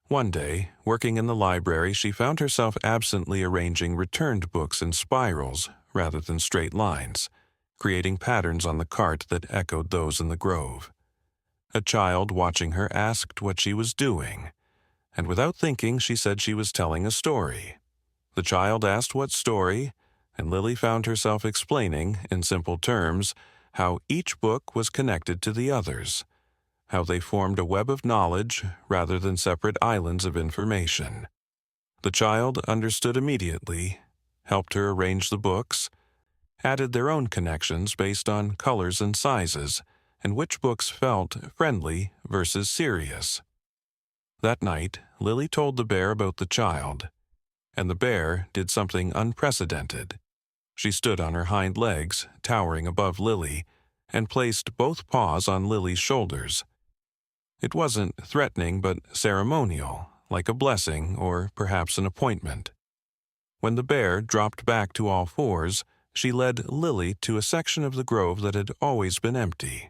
One day, working in the library, she found herself absently arranging returned books in spirals rather than straight lines, creating patterns on the cart that echoed those in the grove. A child watching her asked what she was doing, and without thinking she said she was telling a story. The child asked what story, and Lily found herself explaining, in simple terms, how each book was connected to the others, how they formed a web of knowledge rather than separate islands of information. The child understood immediately, helped her arrange the books, added their own connections based on colors and sizes, and which books felt friendly versus serious. That night, Lily told the bear about the child, and the bear did something unprecedented. She stood on her hind legs, towering above Lily, and placed both paws on Lily's shoulders. It wasn't threatening but ceremonial, like a blessing or perhaps an appointment. When the bear dropped back to all fours, she led Lily to a section of the grove that had always been empty,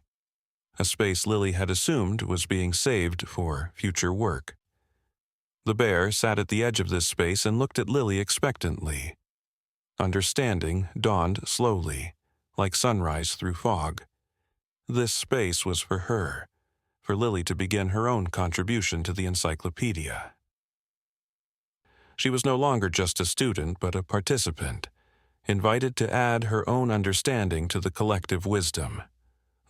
a space Lily had assumed was being saved for future work. The bear sat at the edge of this space and looked at Lily expectantly. Understanding dawned slowly, like sunrise through fog. This space was for her, for Lily to begin her own contribution to the Encyclopedia. She was no longer just a student but a participant, invited to add her own understanding to the collective wisdom.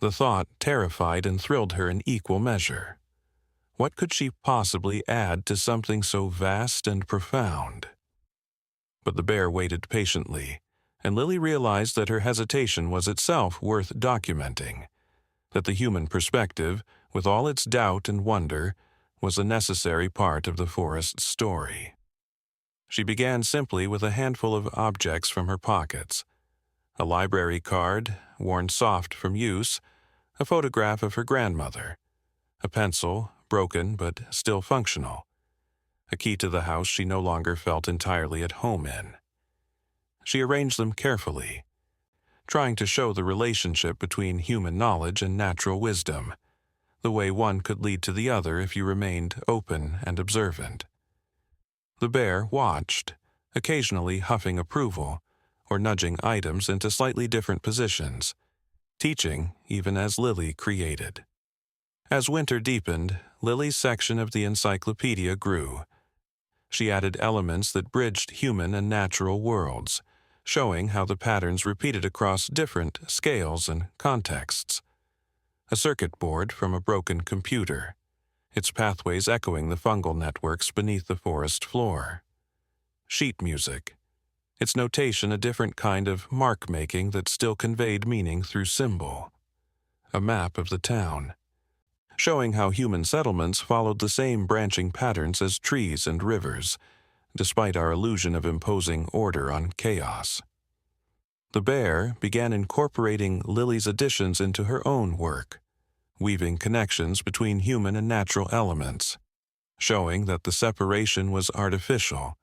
The thought terrified and thrilled her in equal measure. What could she possibly add to something so vast and profound? But the bear waited patiently, and Lily realized that her hesitation was itself worth documenting, that the human perspective, with all its doubt and wonder, was a necessary part of the forest's story. She began simply with a handful of objects from her pockets: a library card, worn soft from use, a photograph of her grandmother, a pencil, broken but still functional, a key to the house she no longer felt entirely at home in. She arranged them carefully, trying to show the relationship between human knowledge and natural wisdom, the way one could lead to the other if you remained open and observant. The bear watched, occasionally huffing approval, or nudging items into slightly different positions, teaching even as Lily created. As winter deepened, Lily's section of the Encyclopedia grew. She added elements that bridged human and natural worlds, showing how the patterns repeated across different scales and contexts. A circuit board from a broken computer, its pathways echoing the fungal networks beneath the forest floor. Sheet music, its notation a different kind of mark-making that still conveyed meaning through symbol. A map of the town, showing how human settlements followed the same branching patterns as trees and rivers, despite our illusion of imposing order on chaos. The bear began incorporating Lily's additions into her own work, weaving connections between human and natural elements, showing that the separation was artificial,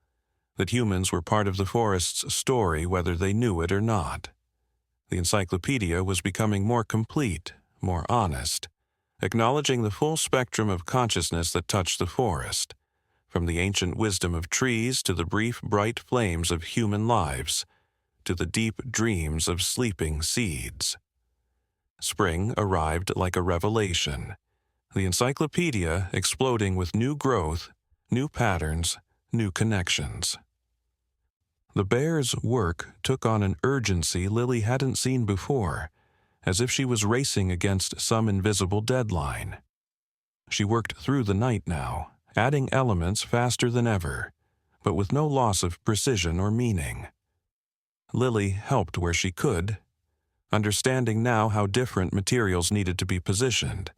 that humans were part of the forest's story whether they knew it or not. The encyclopedia was becoming more complete, more honest, acknowledging the full spectrum of consciousness that touched the forest, from the ancient wisdom of trees to the brief, bright flames of human lives, to the deep dreams of sleeping seeds. Spring arrived like a revelation, the encyclopedia exploding with new growth, new patterns, new connections. The bear's work took on an urgency Lily hadn't seen before, as if she was racing against some invisible deadline. She worked through the night now, adding elements faster than ever, but with no loss of precision or meaning. Lily helped where she could, understanding now how different materials needed to be positioned,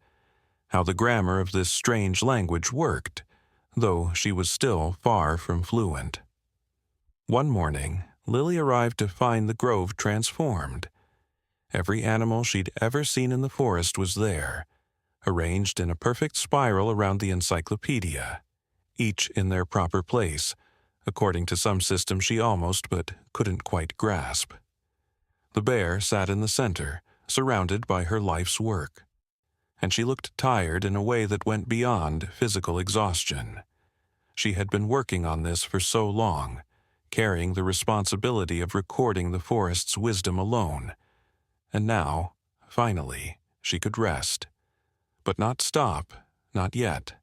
how the grammar of this strange language worked, though she was still far from fluent. One morning, Lily arrived to find the grove transformed. Every animal she'd ever seen in the forest was there, arranged in a perfect spiral around the encyclopedia, each in their proper place, according to some system she almost but couldn't quite grasp. The bear sat in the center, surrounded by her life's work, and she looked tired in a way that went beyond physical exhaustion. She had been working on this for so long, carrying the responsibility of recording the forest's wisdom alone, and now, finally, she could rest. But not stop, not yet.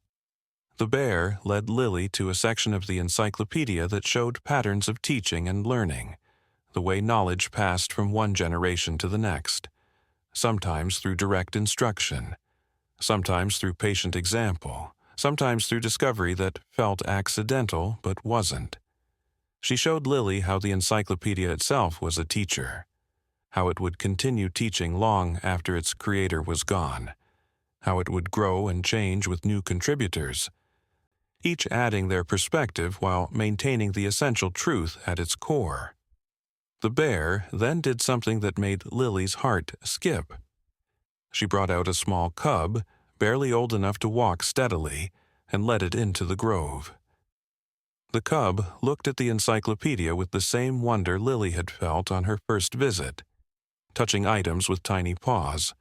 The bear led Lily to a section of the encyclopedia that showed patterns of teaching and learning, the way knowledge passed from one generation to the next, sometimes through direct instruction, sometimes through patient example, sometimes through discovery that felt accidental but wasn't. She showed Lily how the encyclopedia itself was a teacher, how it would continue teaching long after its creator was gone, how it would grow and change with new contributors, each adding their perspective while maintaining the essential truth at its core. The bear then did something that made Lily's heart skip. She brought out a small cub, barely old enough to walk steadily, and led it into the grove. The cub looked at the encyclopedia with the same wonder Lily had felt on her first visit, touching items with tiny paws,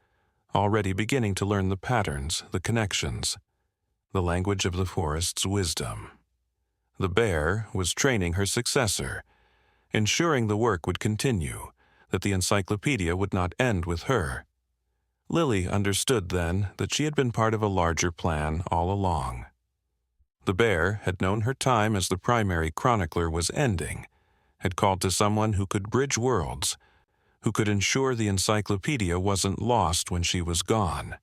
already beginning to learn the patterns, the connections, the language of the forest's wisdom. The bear was training her successor, ensuring the work would continue, that the encyclopedia would not end with her. Lily understood then that she had been part of a larger plan all along. The bear had known her time as the primary chronicler was ending, had called to someone who could bridge worlds, who could ensure the encyclopedia wasn't lost when she was gone.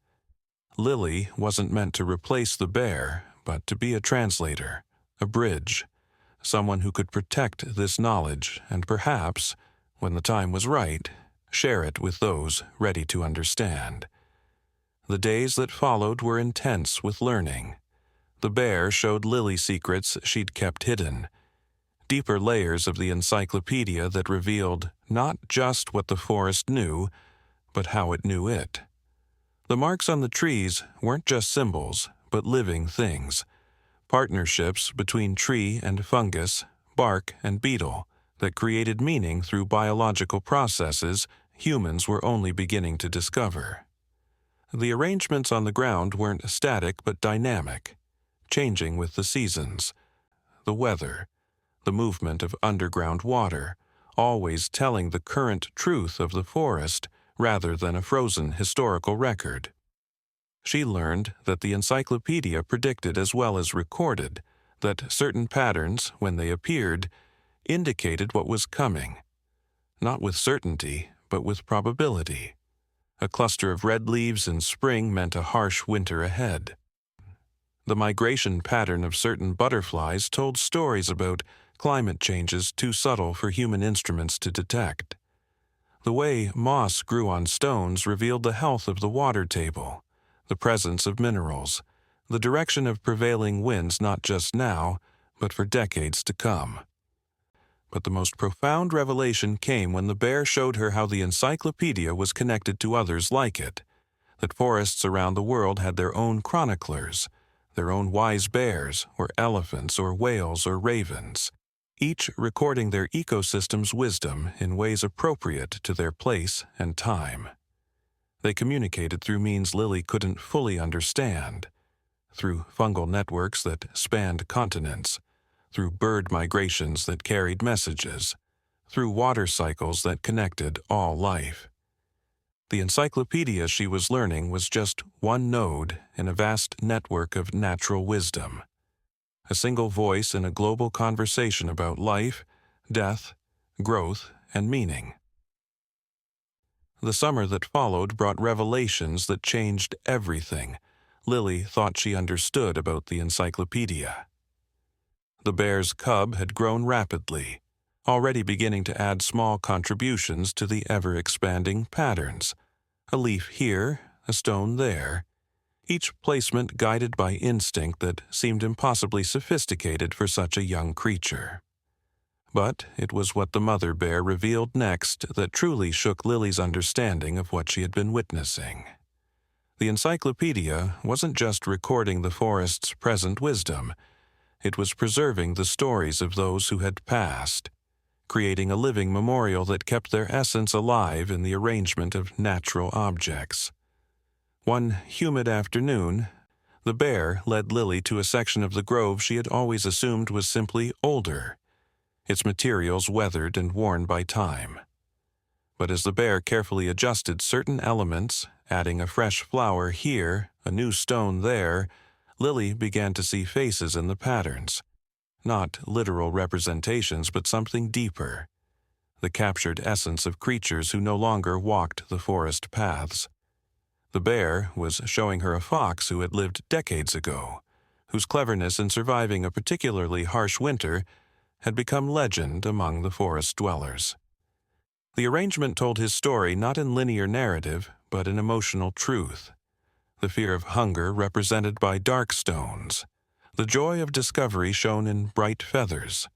Lily wasn't meant to replace the bear, but to be a translator, a bridge, someone who could protect this knowledge and perhaps, when the time was right, share it with those ready to understand. The days that followed were intense with learning. The bear showed Lily secrets she'd kept hidden, deeper layers of the encyclopedia that revealed not just what the forest knew, but how it knew it. The marks on the trees weren't just symbols, but living things, partnerships between tree and fungus, bark and beetle, that created meaning through biological processes humans were only beginning to discover. The arrangements on the ground weren't static but dynamic, changing with the seasons, the weather, the movement of underground water, always telling the current truth of the forest rather than a frozen historical record. She learned that the encyclopedia predicted as well as recorded that certain patterns, when they appeared, indicated what was coming, not with certainty, but with probability. A cluster of red leaves in spring meant a harsh winter ahead. The migration pattern of certain butterflies told stories about climate changes too subtle for human instruments to detect. The way moss grew on stones revealed the health of the water table, the presence of minerals, the direction of prevailing winds not just now, but for decades to come. But the most profound revelation came when the bear showed her how the encyclopedia was connected to others like it, that forests around the world had their own chroniclers, their own wise bears or elephants or whales or ravens, each recording their ecosystem's wisdom in ways appropriate to their place and time. They communicated through means Lily couldn't fully understand, through fungal networks that spanned continents, through bird migrations that carried messages, through water cycles that connected all life. The encyclopedia she was learning was just one node in a vast network of natural wisdom, a single voice in a global conversation about life, death, growth, and meaning. The summer that followed brought revelations that changed everything Lily thought she understood about the encyclopedia. The bear's cub had grown rapidly, already beginning to add small contributions to the ever-expanding patterns. A leaf here, a stone there, each placement guided by instinct that seemed impossibly sophisticated for such a young creature. But it was what the mother bear revealed next that truly shook Lily's understanding of what she had been witnessing. The encyclopedia wasn't just recording the forest's present wisdom, it was preserving the stories of those who had passed, creating a living memorial that kept their essence alive in the arrangement of natural objects. One humid afternoon, the bear led Lily to a section of the grove she had always assumed was simply older, its materials weathered and worn by time. But as the bear carefully adjusted certain elements, adding a fresh flower here, a new stone there, Lily began to see faces in the patterns. Not literal representations, but something deeper. The captured essence of creatures who no longer walked the forest paths. The bear was showing her a fox who had lived decades ago, whose cleverness in surviving a particularly harsh winter had become legend among the forest dwellers. The arrangement told his story not in linear narrative, but in emotional truth. The fear of hunger represented by dark stones, the joy of discovery shown in bright feathers,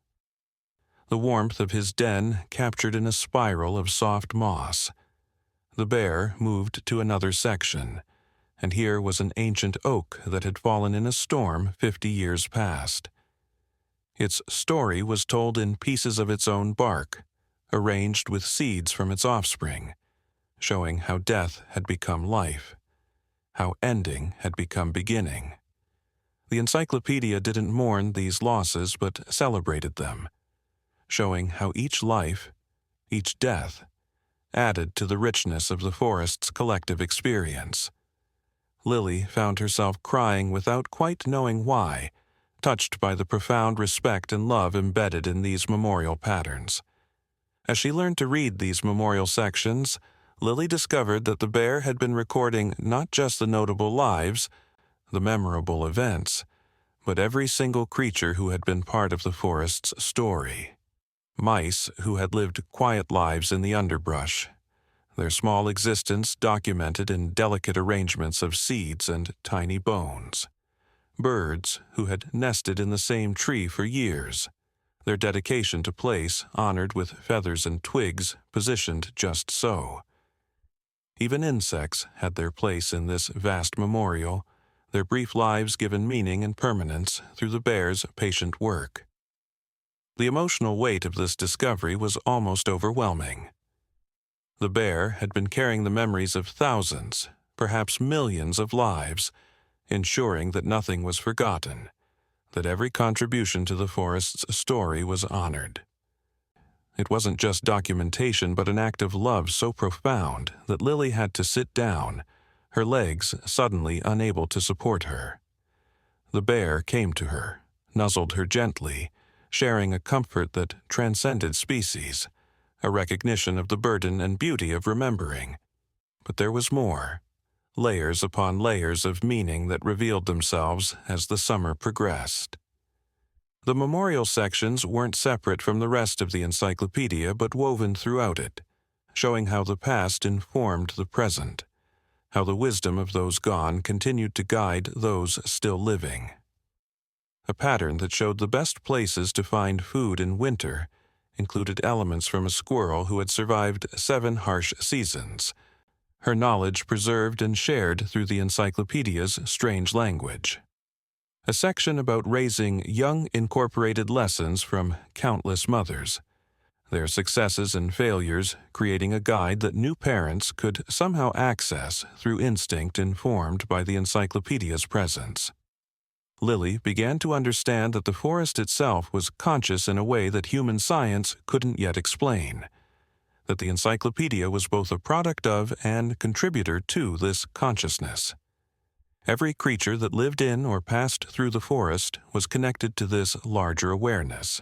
the warmth of his den captured in a spiral of soft moss. The bear moved to another section, and here was an ancient oak that had fallen in a storm 50 years past. Its story was told in pieces of its own bark, arranged with seeds from its offspring, showing how death had become life, how ending had become beginning. The Encyclopedia didn't mourn these losses but celebrated them, showing how each life, each death, added to the richness of the forest's collective experience. Lily found herself crying without quite knowing why, touched by the profound respect and love embedded in these memorial patterns. As she learned to read these memorial sections, Lily discovered that the bear had been recording not just the notable lives, the memorable events, but every single creature who had been part of the forest's story. Mice who had lived quiet lives in the underbrush, their small existence documented in delicate arrangements of seeds and tiny bones. Birds who had nested in the same tree for years, their dedication to place honored with feathers and twigs positioned just so. Even insects had their place in this vast memorial, their brief lives given meaning and permanence through the bear's patient work. The emotional weight of this discovery was almost overwhelming. The bear had been carrying the memories of thousands, perhaps millions of lives, ensuring that nothing was forgotten, that every contribution to the forest's story was honored. It wasn't just documentation, but an act of love so profound that Lily had to sit down, her legs suddenly unable to support her. The bear came to her, nuzzled her gently, sharing a comfort that transcended species, a recognition of the burden and beauty of remembering. But there was more, layers upon layers of meaning that revealed themselves as the summer progressed. The memorial sections weren't separate from the rest of the encyclopedia but woven throughout it, showing how the past informed the present, how the wisdom of those gone continued to guide those still living. A pattern that showed the best places to find food in winter included elements from a squirrel who had survived 7 harsh seasons, her knowledge preserved and shared through the encyclopedia's strange language. A section about raising young incorporated lessons from countless mothers, their successes and failures creating a guide that new parents could somehow access through instinct informed by the encyclopedia's presence. Lily began to understand that the forest itself was conscious in a way that human science couldn't yet explain, that the encyclopedia was both a product of and contributor to this consciousness. Every creature that lived in or passed through the forest was connected to this larger awareness,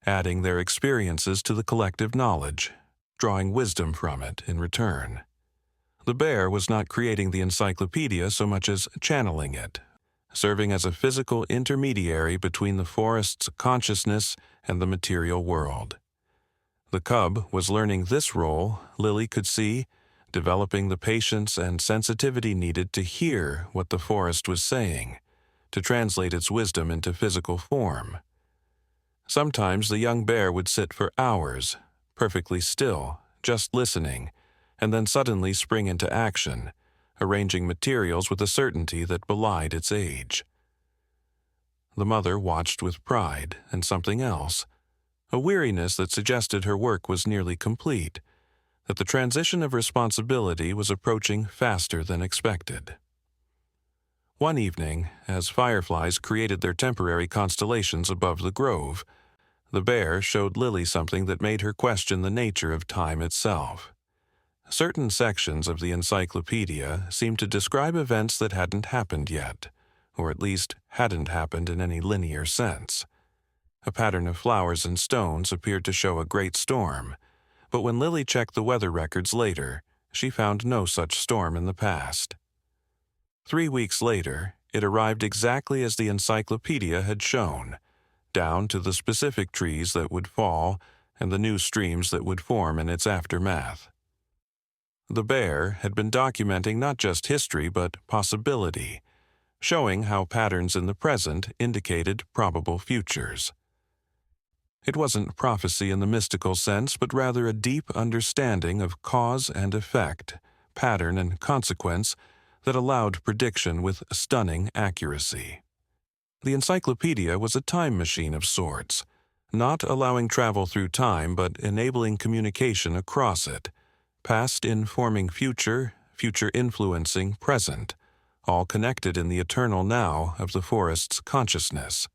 adding their experiences to the collective knowledge, drawing wisdom from it in return. The bear was not creating the encyclopedia so much as channeling it, serving as a physical intermediary between the forest's consciousness and the material world. The cub was learning this role, Lily could see, developing the patience and sensitivity needed to hear what the forest was saying, to translate its wisdom into physical form. Sometimes the young bear would sit for hours, perfectly still, just listening, and then suddenly spring into action, arranging materials with a certainty that belied its age. The mother watched with pride and something else, a weariness that suggested her work was nearly complete, that the transition of responsibility was approaching faster than expected. One evening, as fireflies created their temporary constellations above the grove, the bear showed Lily something that made her question the nature of time itself. Certain sections of the encyclopedia seemed to describe events that hadn't happened yet, or at least hadn't happened in any linear sense. A pattern of flowers and stones appeared to show a great storm, but when Lily checked the weather records later, she found no such storm in the past. 3 weeks later, it arrived exactly as the encyclopedia had shown, down to the specific trees that would fall and the new streams that would form in its aftermath. The bear had been documenting not just history but possibility, showing how patterns in the present indicated probable futures. It wasn't prophecy in the mystical sense, but rather a deep understanding of cause and effect, pattern and consequence that allowed prediction with stunning accuracy. The Encyclopedia was a time machine of sorts, not allowing travel through time but enabling communication across it, past informing future, future influencing present, all connected in the eternal now of the forest's consciousness.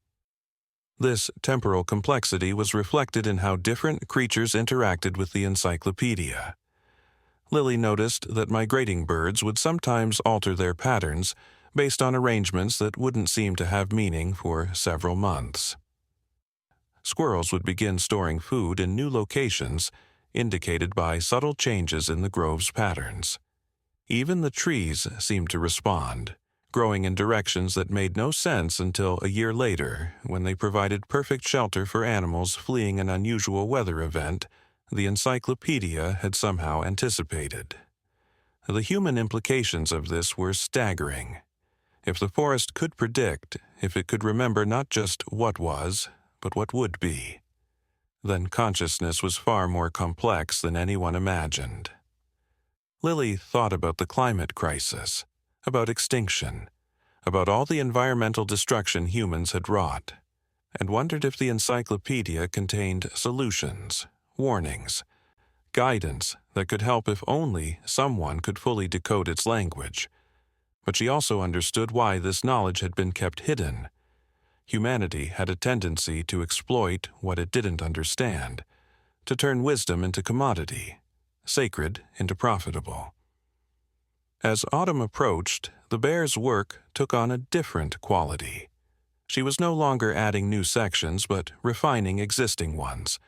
This temporal complexity was reflected in how different creatures interacted with the encyclopedia. Lily noticed that migrating birds would sometimes alter their patterns based on arrangements that wouldn't seem to have meaning for several months. Squirrels would begin storing food in new locations, indicated by subtle changes in the grove's patterns. Even the trees seemed to respond, growing in directions that made no sense until a year later, when they provided perfect shelter for animals fleeing an unusual weather event the encyclopedia had somehow anticipated. The human implications of this were staggering. If the forest could predict, if it could remember not just what was, but what would be, then consciousness was far more complex than anyone imagined. Lily thought about the climate crisis, about extinction, about all the environmental destruction humans had wrought, and wondered if the encyclopedia contained solutions, warnings, guidance that could help if only someone could fully decode its language. But she also understood why this knowledge had been kept hidden. Humanity had a tendency to exploit what it didn't understand, to turn wisdom into commodity, sacred into profitable. As autumn approached, the bear's work took on a different quality. She was no longer adding new sections but refining existing ones,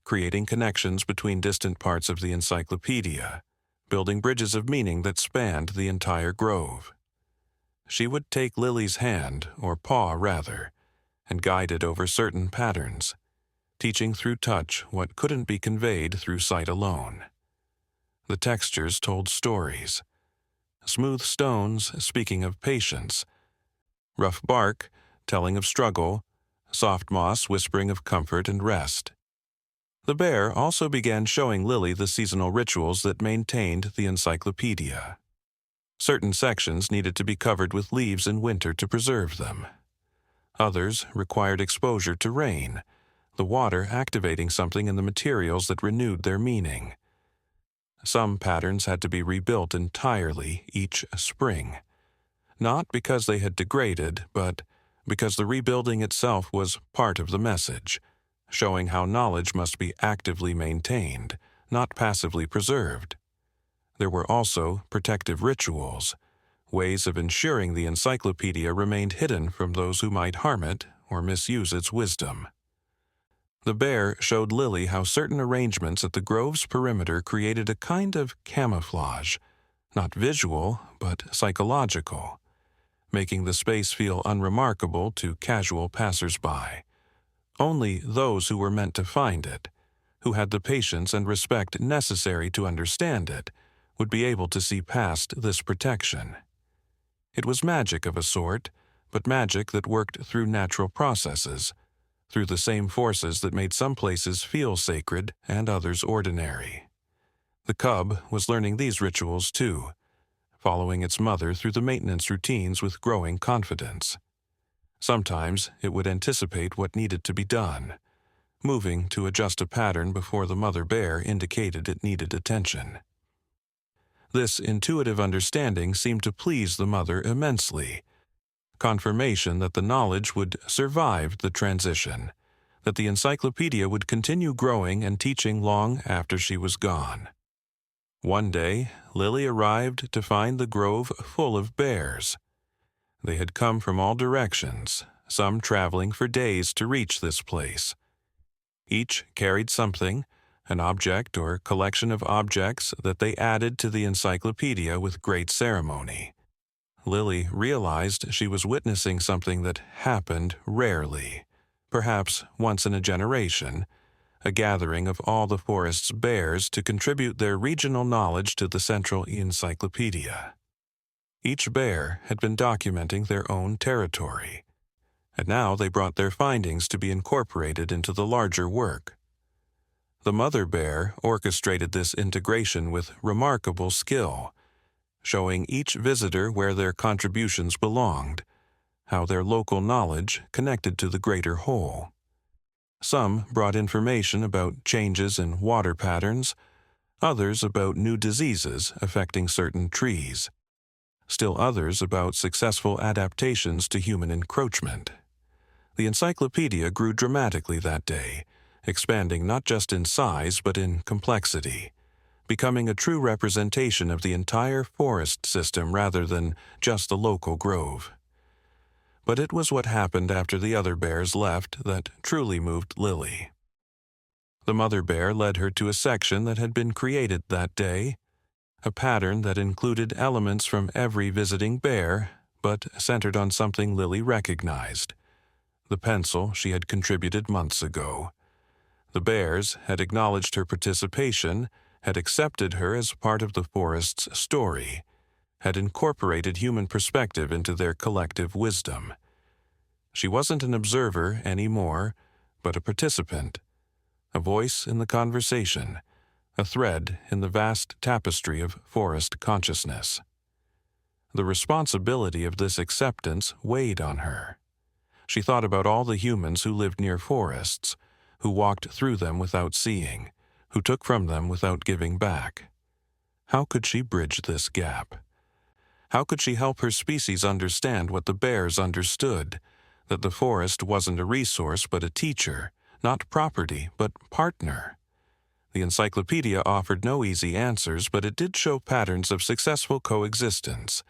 creating connections between distant parts of the encyclopedia, building bridges of meaning that spanned the entire grove. She would take Lily's hand, or paw rather, and guide it over certain patterns, teaching through touch what couldn't be conveyed through sight alone. The textures told stories. Smooth stones speaking of patience, rough bark telling of struggle, soft moss whispering of comfort and rest. The bear also began showing Lily the seasonal rituals that maintained the encyclopedia. Certain sections needed to be covered with leaves in winter to preserve them. Others required exposure to rain, the water activating something in the materials that renewed their meaning. Some patterns had to be rebuilt entirely each spring, not because they had degraded, but because the rebuilding itself was part of the message, showing how knowledge must be actively maintained, not passively preserved. There were also protective rituals, ways of ensuring the encyclopedia remained hidden from those who might harm it or misuse its wisdom. The bear showed Lily how certain arrangements at the grove's perimeter created a kind of camouflage, not visual, but psychological, making the space feel unremarkable to casual passers-by. Only those who were meant to find it, who had the patience and respect necessary to understand it, would be able to see past this protection. It was magic of a sort, but magic that worked through natural processes, through the same forces that made some places feel sacred and others ordinary. The cub was learning these rituals too, following its mother through the maintenance routines with growing confidence. Sometimes it would anticipate what needed to be done, moving to adjust a pattern before the mother bear indicated it needed attention. This intuitive understanding seemed to please the mother immensely, confirmation that the knowledge would survive the transition, that the encyclopedia would continue growing and teaching long after she was gone. One day, Lily arrived to find the grove full of bears. They had come from all directions, some traveling for days to reach this place. Each carried something, an object or collection of objects that they added to the encyclopedia with great ceremony. Lily realized she was witnessing something that happened rarely, perhaps once in a generation, a gathering of all the forest's bears to contribute their regional knowledge to the central encyclopedia. Each bear had been documenting their own territory, and now they brought their findings to be incorporated into the larger work. The mother bear orchestrated this integration with remarkable skill, showing each visitor where their contributions belonged, how their local knowledge connected to the greater whole. Some brought information about changes in water patterns, others about new diseases affecting certain trees, still others about successful adaptations to human encroachment. The encyclopedia grew dramatically that day, expanding not just in size but in complexity, becoming a true representation of the entire forest system rather than just the local grove. But it was what happened after the other bears left that truly moved Lily. The mother bear led her to a section that had been created that day, a pattern that included elements from every visiting bear, but centered on something Lily recognized: the pencil she had contributed months ago. The bears had acknowledged her participation, had accepted her as part of the forest's story, had incorporated human perspective into their collective wisdom. She wasn't an observer anymore, but a participant, a voice in the conversation, a thread in the vast tapestry of forest consciousness. The responsibility of this acceptance weighed on her. She thought about all the humans who lived near forests, who walked through them without seeing, who took from them without giving back. How could she bridge this gap? How could she help her species understand what the bears understood, that the forest wasn't a resource but a teacher, not property but partner? The encyclopedia offered no easy answers, but it did show patterns of successful coexistence,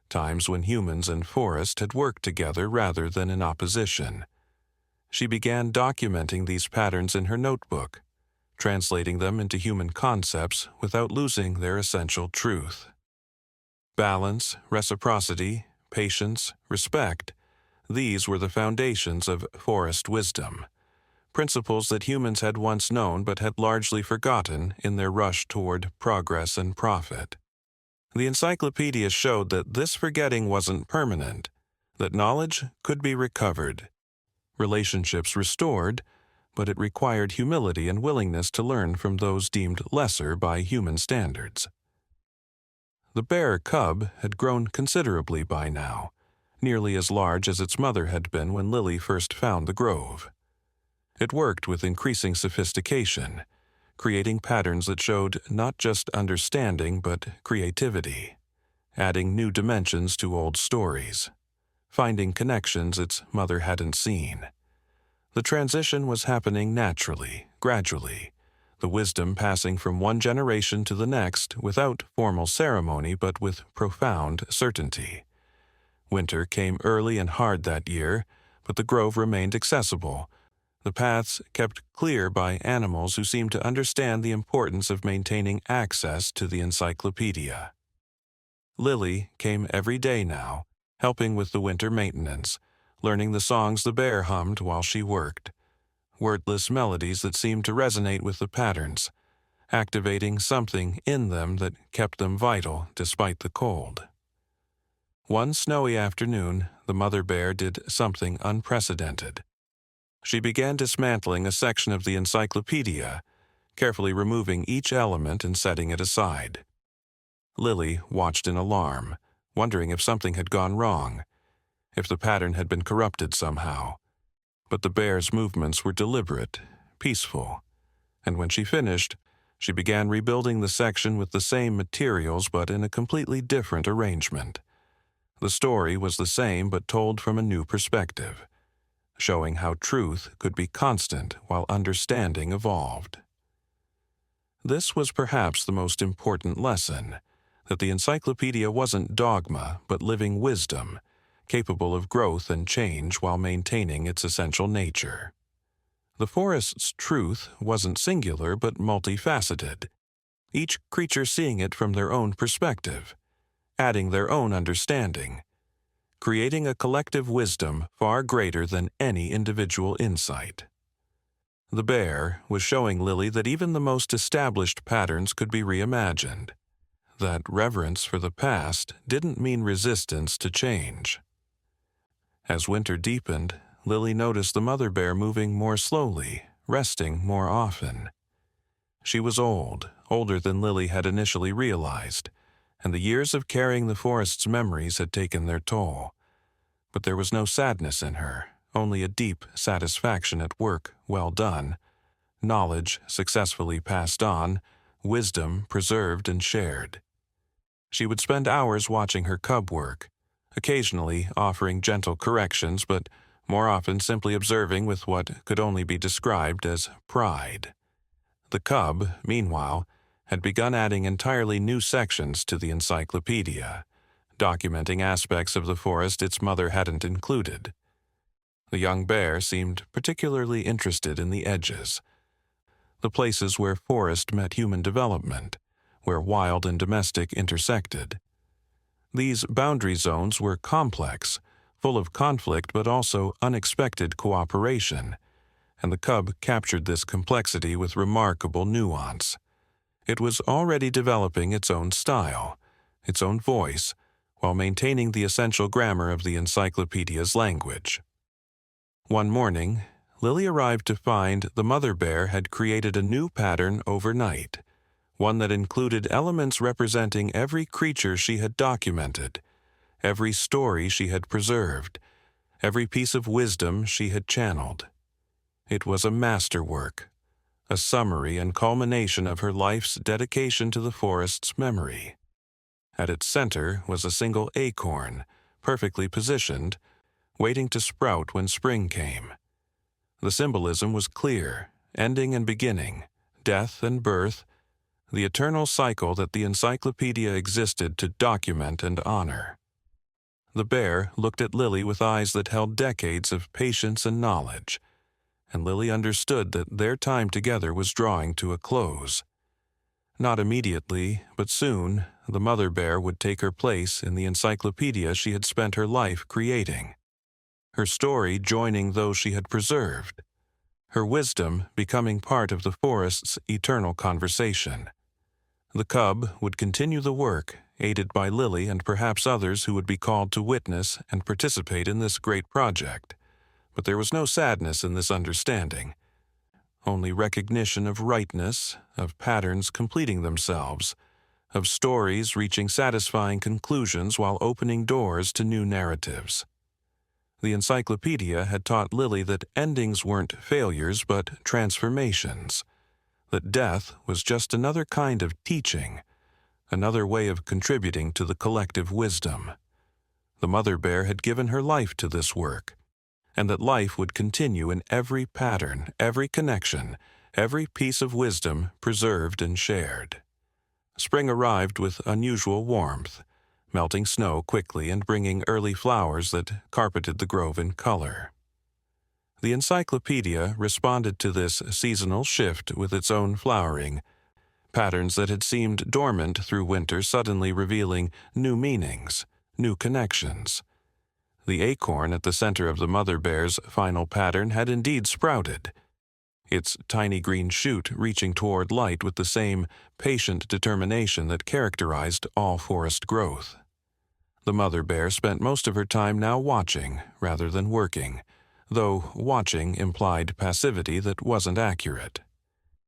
times when humans and forest had worked together rather than in opposition. She began documenting these patterns in her notebook, translating them into human concepts without losing their essential truth. Balance, reciprocity, patience, respect, these were the foundations of forest wisdom, principles that humans had once known but had largely forgotten in their rush toward progress and profit. The encyclopedia showed that this forgetting wasn't permanent, that knowledge could be recovered, relationships restored, but it required humility and willingness to learn from those deemed lesser by human standards. The bear cub had grown considerably by now, nearly as large as its mother had been when Lily first found the grove. It worked with increasing sophistication, creating patterns that showed not just understanding but creativity, adding new dimensions to old stories, finding connections its mother hadn't seen. The transition was happening naturally, gradually, the wisdom passing from one generation to the next without formal ceremony but with profound certainty. Winter came early and hard that year, but the grove remained accessible, the paths kept clear by animals who seemed to understand the importance of maintaining access to the encyclopedia. Lily came every day now, helping with the winter maintenance, learning the songs the bear hummed while she worked, wordless melodies that seemed to resonate with the patterns, activating something in them that kept them vital despite the cold. One snowy afternoon, the mother bear did something unprecedented. She began dismantling a section of the encyclopedia, carefully removing each element and setting it aside. Lily watched in alarm, wondering if something had gone wrong, if the pattern had been corrupted somehow. But the bear's movements were deliberate, peaceful, and when she finished, she began rebuilding the section with the same materials but in a completely different arrangement. The story was the same but told from a new perspective, showing how truth could be constant while understanding evolved. This was perhaps the most important lesson, that the encyclopedia wasn't dogma but living wisdom, capable of growth and change while maintaining its essential nature. The forest's truth wasn't singular but multifaceted, each creature seeing it from their own perspective, adding their own understanding. creating a collective wisdom far greater than any individual insight. The bear was showing Lily that even the most established patterns could be reimagined, that reverence for the past didn't mean resistance to change. As winter deepened, Lily noticed the mother bear moving more slowly, resting more often. She was old, older than Lily had initially realized, and the years of carrying the forest's memories had taken their toll. But there was no sadness in her, only a deep satisfaction at work well done, knowledge successfully passed on, wisdom preserved and shared. She would spend hours watching her cub work, occasionally offering gentle corrections, but more often simply observing with what could only be described as pride. The cub, meanwhile, had begun adding entirely new sections to the encyclopedia, documenting aspects of the forest its mother hadn't included. The young bear seemed particularly interested in the edges, the places where forest met human development, where wild and domestic intersected. These boundary zones were complex, full of conflict but also unexpected cooperation, and the cub captured this complexity with remarkable nuance. It was already developing its own style, its own voice, while maintaining the essential grammar of the encyclopedia's language. One morning, Lily arrived to find the mother bear had created a new pattern overnight, one that included elements representing every creature she had documented, every story she had preserved, every piece of wisdom she had channeled. It was a masterwork, a summary and culmination of her life's dedication to the forest's memory. At its center was a single acorn, perfectly positioned, waiting to sprout when spring came. The symbolism was clear, ending and beginning, death and birth, the eternal cycle that the encyclopedia existed to document and honor. The bear looked at Lily with eyes that held decades of patience and knowledge, and Lily understood that their time together was drawing to a close. Not immediately, but soon, the mother bear would take her place in the encyclopedia she had spent her life creating, her story joining those she had preserved, her wisdom becoming part of the forest's eternal conversation. The cub would continue the work, aided by Lily and perhaps others who would be called to witness and participate in this great project. But there was no sadness in this understanding, only recognition of rightness, of patterns completing themselves, of stories reaching satisfying conclusions while opening doors to new narratives. The encyclopedia had taught Lily that endings weren't failures but transformations, that death was just another kind of teaching, another way of contributing to the collective wisdom. The mother bear had given her life to this work, and that life would continue in every pattern, every connection, every piece of wisdom preserved and shared. Spring arrived with unusual warmth, melting snow quickly and bringing early flowers that carpeted the grove in color. The encyclopedia responded to this seasonal shift with its own flowering, patterns that had seemed dormant through winter suddenly revealing new meanings, new connections. The acorn at the center of the mother bear's final pattern had indeed sprouted, its tiny green shoot reaching toward light with the same patient determination that characterized all forest growth. The mother bear spent most of her time now watching rather than working, though watching implied passivity that wasn't accurate.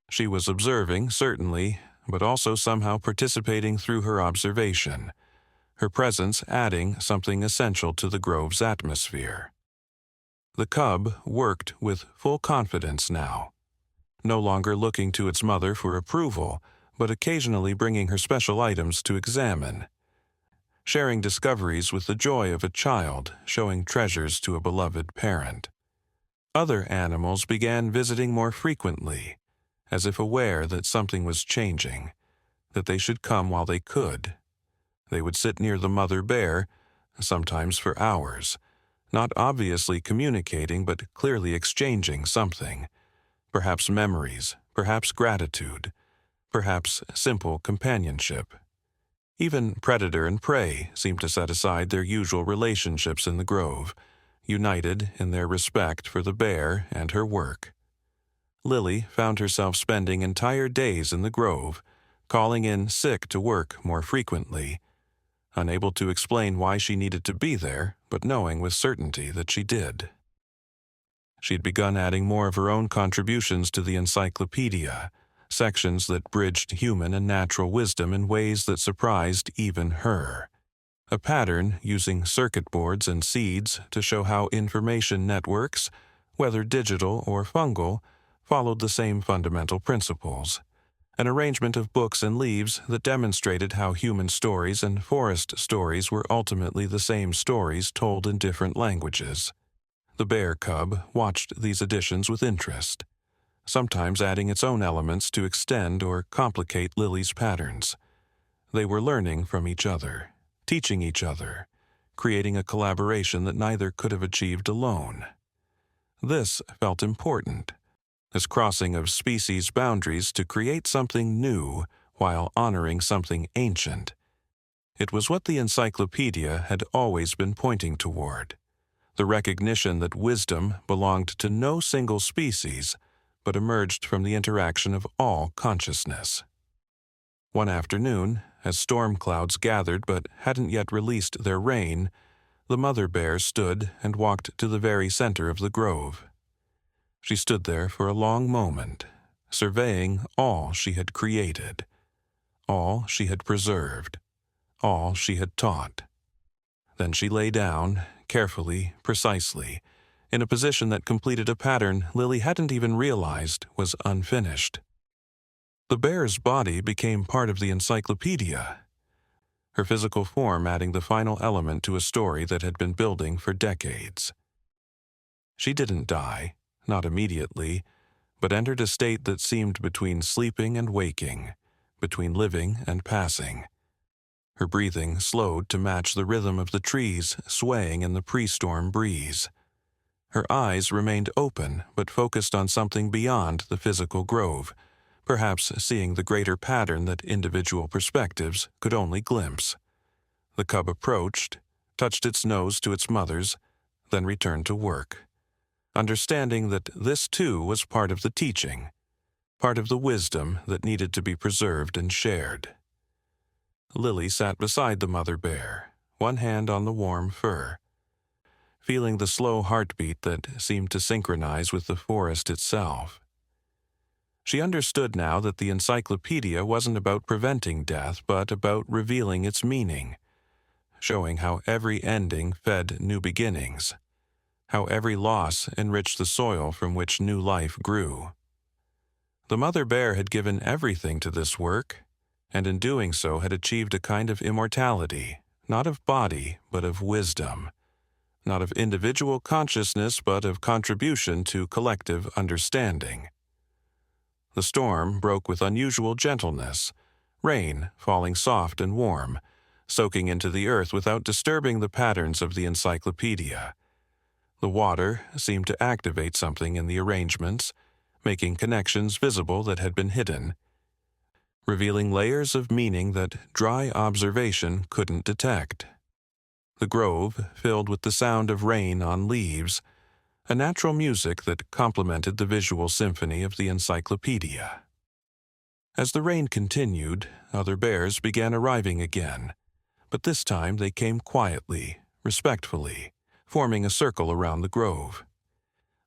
She was observing, certainly, but also somehow participating through her observation, her presence adding something essential to the grove's atmosphere. The cub worked with full confidence now, no longer looking to its mother for approval, but occasionally bringing her special items to examine, sharing discoveries with the joy of a child showing treasures to a beloved parent. Other animals began visiting more frequently, as if aware that something was changing, that they should come while they could. They would sit near the mother bear, sometimes for hours, not obviously communicating but clearly exchanging something, perhaps memories, perhaps gratitude, perhaps simple companionship. Even predator and prey seemed to set aside their usual relationships in the grove, united in their respect for the bear and her work. Lily found herself spending entire days in the grove, calling in sick to work more frequently, unable to explain why she needed to be there, but knowing with certainty that she did. She'd begun adding more of her own contributions to the Encyclopedia, sections that bridged human and natural wisdom in ways that surprised even her. A pattern using circuit boards and seeds to show how information networks, whether digital or fungal, followed the same fundamental principles. An arrangement of books and leaves that demonstrated how human stories and forest stories were ultimately the same stories told in different languages. The bear cub watched these additions with interest, sometimes adding its own elements to extend or complicate Lily's patterns. They were learning from each other, teaching each other, creating a collaboration that neither could have achieved alone. This felt important, this crossing of species boundaries to create something new while honoring something ancient. It was what the Encyclopedia had always been pointing toward, the recognition that wisdom belonged to no single species, but emerged from the interaction of all consciousness. One afternoon, as storm clouds gathered but hadn't yet released their rain, the mother bear stood and walked to the very center of the grove. She stood there for a long moment, surveying all she had created, all she had preserved, all she had taught. Then she lay down, carefully, precisely, in a position that completed a pattern Lily hadn't even realized was unfinished. The bear's body became part of the Encyclopedia, her physical form adding the final element to a story that had been building for decades. She didn't die, not immediately, but entered a state that seemed between sleeping and waking, between living and passing. Her breathing slowed to match the rhythm of the trees swaying in the pre-storm breeze. Her eyes remained open but focused on something beyond the physical grove, perhaps seeing the greater pattern that individual perspectives could only glimpse. The cub approached, touched its nose to its mother's, then returned to work, understanding that this too was part of the teaching, part of the wisdom that needed to be preserved and shared. Lily sat beside the mother bear, one hand on the warm fur, feeling the slow heartbeat that seemed to synchronize with the forest itself. She understood now that the Encyclopedia wasn't about preventing death, but about revealing its meaning, showing how every ending fed new beginnings, how every loss enriched the soil from which new life grew. The mother bear had given everything to this work, and in doing so had achieved a kind of immortality, not of body, but of wisdom, not of individual consciousness, but of contribution to collective understanding. The storm broke with unusual gentleness, rain falling soft and warm, soaking into the earth without disturbing the patterns of the Encyclopedia. The water seemed to activate something in the arrangements, making connections visible that had been hidden, revealing layers of meaning that dry observation couldn't detect. The grove filled with the sound of rain on leaves, a natural music that complemented the visual symphony of the Encyclopedia. As the rain continued, other bears began arriving again, but this time they came quietly, respectfully, forming a circle around the grove.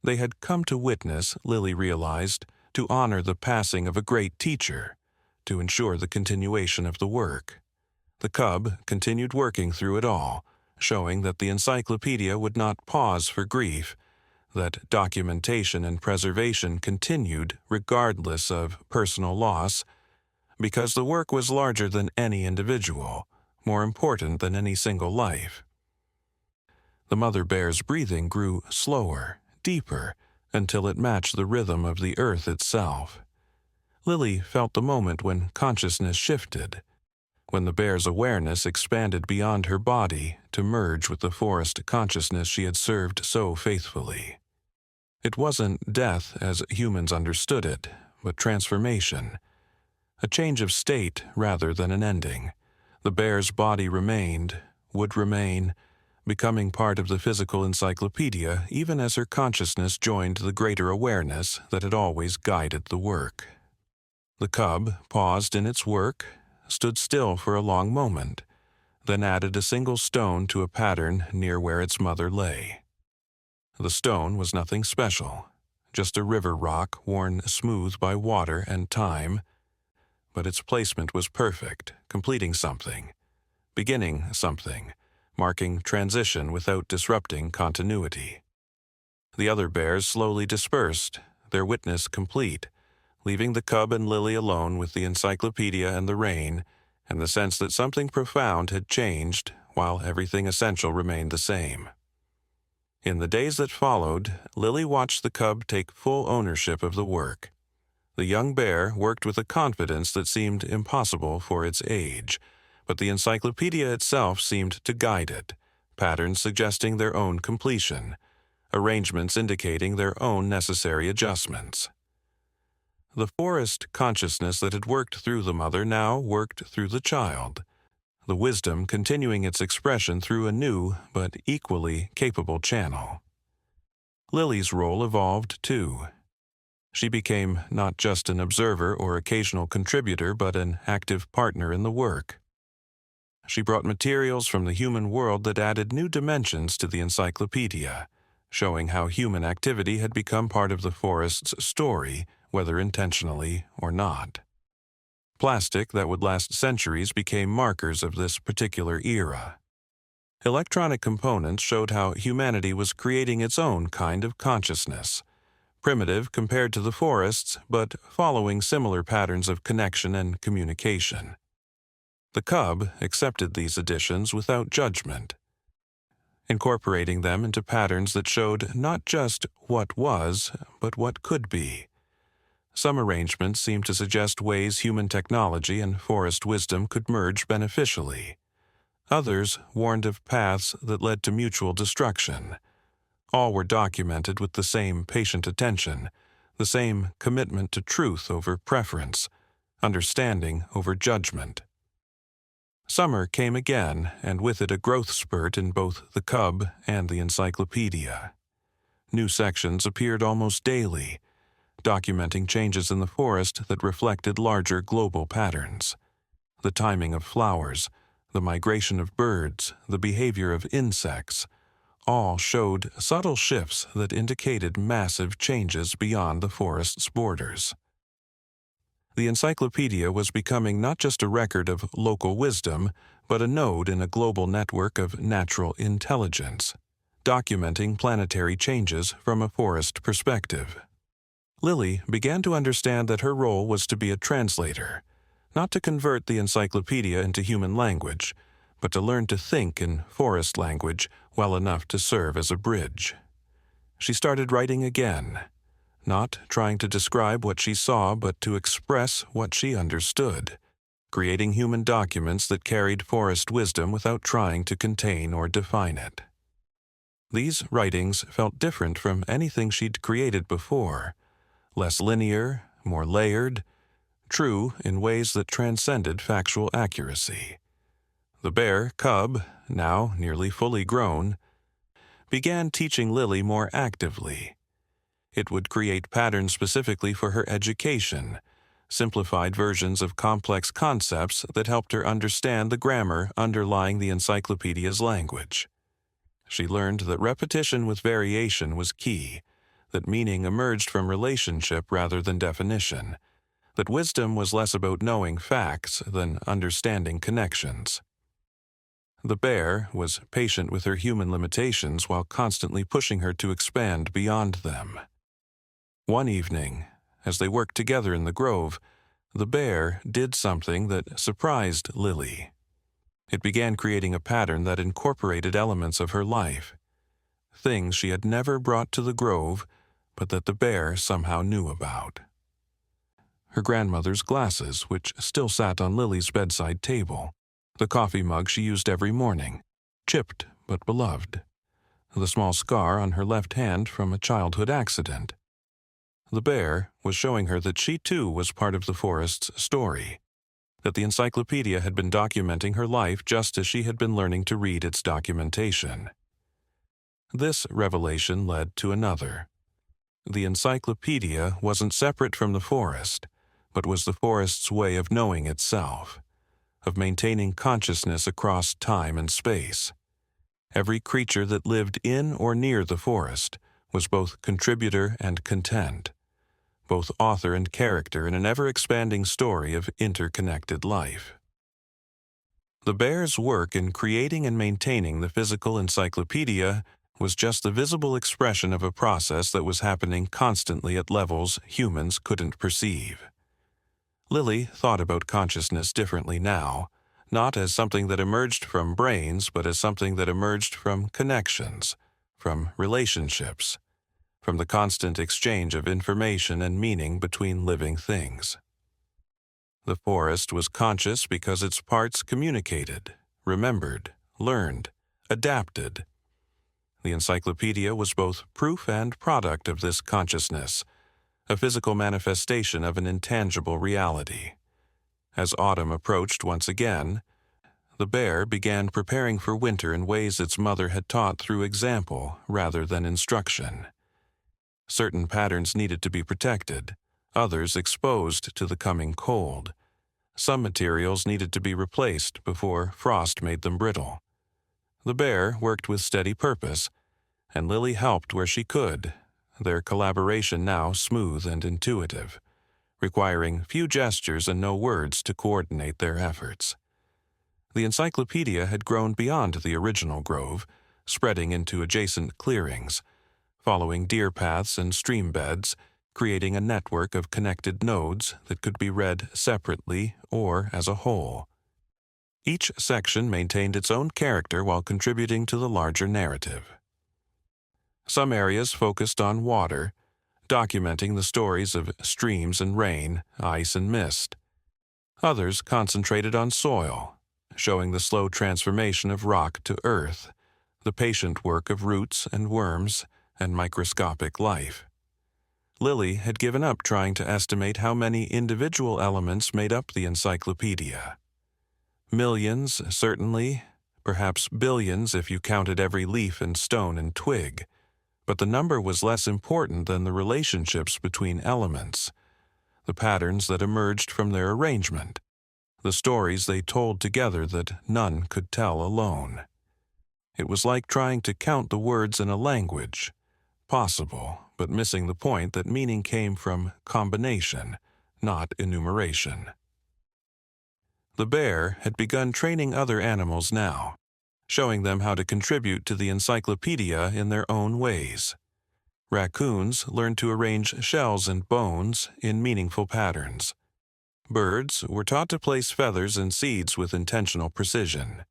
They had come to witness, Lily realized, to honor the passing of a great teacher, to ensure the continuation of the work. The cub continued working through it all, showing that the Encyclopedia would not pause for grief, that documentation and preservation continued regardless of personal loss, because the work was larger than any individual, more important than any single life. The mother bear's breathing grew slower, deeper, until it matched the rhythm of the earth itself. Lily felt the moment when consciousness shifted, when the bear's awareness expanded beyond her body to merge with the forest consciousness she had served so faithfully. It wasn't death as humans understood it, but transformation, a change of state rather than an ending, The bear's body remained, would remain, becoming part of the physical encyclopedia even as her consciousness joined the greater awareness that had always guided the work. The cub paused in its work, stood still for a long moment, then added a single stone to a pattern near where its mother lay. The stone was nothing special, just a river rock worn smooth by water and time, but its placement was perfect, completing something, beginning something, marking transition without disrupting continuity. The other bears slowly dispersed, their witness complete, leaving the cub and Lily alone with the encyclopedia and the rain, and the sense that something profound had changed while everything essential remained the same. In the days that followed, Lily watched the cub take full ownership of the work. The young bear worked with a confidence that seemed impossible for its age, but the encyclopedia itself seemed to guide it, patterns suggesting their own completion, arrangements indicating their own necessary adjustments. The forest consciousness that had worked through the mother now worked through the child, the wisdom continuing its expression through a new but equally capable channel. Lily's role evolved too. She became not just an observer or occasional contributor, but an active partner in the work. She brought materials from the human world that added new dimensions to the encyclopedia, showing how human activity had become part of the forest's story, whether intentionally or not. Plastic that would last centuries became markers of this particular era. Electronic components showed how humanity was creating its own kind of consciousness, primitive compared to the forests, but following similar patterns of connection and communication. The cub accepted these additions without judgment, incorporating them into patterns that showed not just what was, but what could be. Some arrangements seemed to suggest ways human technology and forest wisdom could merge beneficially. Others warned of paths that led to mutual destruction. All were documented with the same patient attention, the same commitment to truth over preference, understanding over judgment. Summer came again, and with it a growth spurt in both the cub and the encyclopedia. New sections appeared almost daily, documenting changes in the forest that reflected larger global patterns. The timing of flowers, the migration of birds, the behavior of insects, all showed subtle shifts that indicated massive changes beyond the forest's borders. The encyclopedia was becoming not just a record of local wisdom, but a node in a global network of natural intelligence, documenting planetary changes from a forest perspective. Lily began to understand that her role was to be a translator, not to convert the encyclopedia into human language, but to learn to think in forest language well enough to serve as a bridge. She started writing again, not trying to describe what she saw, but to express what she understood, creating human documents that carried forest wisdom without trying to contain or define it. These writings felt different from anything she'd created before, less linear, more layered, true in ways that transcended factual accuracy. The bear cub, now nearly fully grown, began teaching Lily more actively. It would create patterns specifically for her education, simplified versions of complex concepts that helped her understand the grammar underlying the encyclopedia's language. She learned that repetition with variation was key, that meaning emerged from relationship rather than definition, that wisdom was less about knowing facts than understanding connections. The bear was patient with her human limitations while constantly pushing her to expand beyond them. One evening, as they worked together in the grove, the bear did something that surprised Lily. It began creating a pattern that incorporated elements of her life, things she had never brought to the grove, but that the bear somehow knew about. Her grandmother's glasses, which still sat on Lily's bedside table, the coffee mug she used every morning, chipped but beloved, the small scar on her left hand from a childhood accident. The bear was showing her that she too was part of the forest's story, that the encyclopedia had been documenting her life just as she had been learning to read its documentation. This revelation led to another. The encyclopedia wasn't separate from the forest, but was the forest's way of knowing itself, of maintaining consciousness across time and space. Every creature that lived in or near the forest was both contributor and content, both author and character in an ever-expanding story of interconnected life. The bear's work in creating and maintaining the physical encyclopedia was just the visible expression of a process that was happening constantly at levels humans couldn't perceive. Lily thought about consciousness differently now, not as something that emerged from brains, but as something that emerged from connections, from relationships, from the constant exchange of information and meaning between living things. The forest was conscious because its parts communicated, remembered, learned, adapted. The encyclopedia was both proof and product of this consciousness, a physical manifestation of an intangible reality. As autumn approached once again, the bear began preparing for winter in ways its mother had taught through example rather than instruction. Certain patterns needed to be protected, others exposed to the coming cold. Some materials needed to be replaced before frost made them brittle. The bear worked with steady purpose, and Lily helped where she could, their collaboration now smooth and intuitive, requiring few gestures and no words to coordinate their efforts. The encyclopedia had grown beyond the original grove, spreading into adjacent clearings, following deer paths and stream beds, creating a network of connected nodes that could be read separately or as a whole. Each section maintained its own character while contributing to the larger narrative. Some areas focused on water, documenting the stories of streams and rain, ice and mist. Others concentrated on soil, showing the slow transformation of rock to earth, the patient work of roots and worms, and microscopic life. Lily had given up trying to estimate how many individual elements made up the encyclopedia. Millions, certainly, perhaps billions if you counted every leaf and stone and twig, but the number was less important than the relationships between elements, the patterns that emerged from their arrangement, the stories they told together that none could tell alone. It was like trying to count the words in a language, possible, but missing the point that meaning came from combination, not enumeration. The bear had begun training other animals now, showing them how to contribute to the encyclopedia in their own ways. Raccoons learned to arrange shells and bones in meaningful patterns. Birds were taught to place feathers and seeds with intentional precision.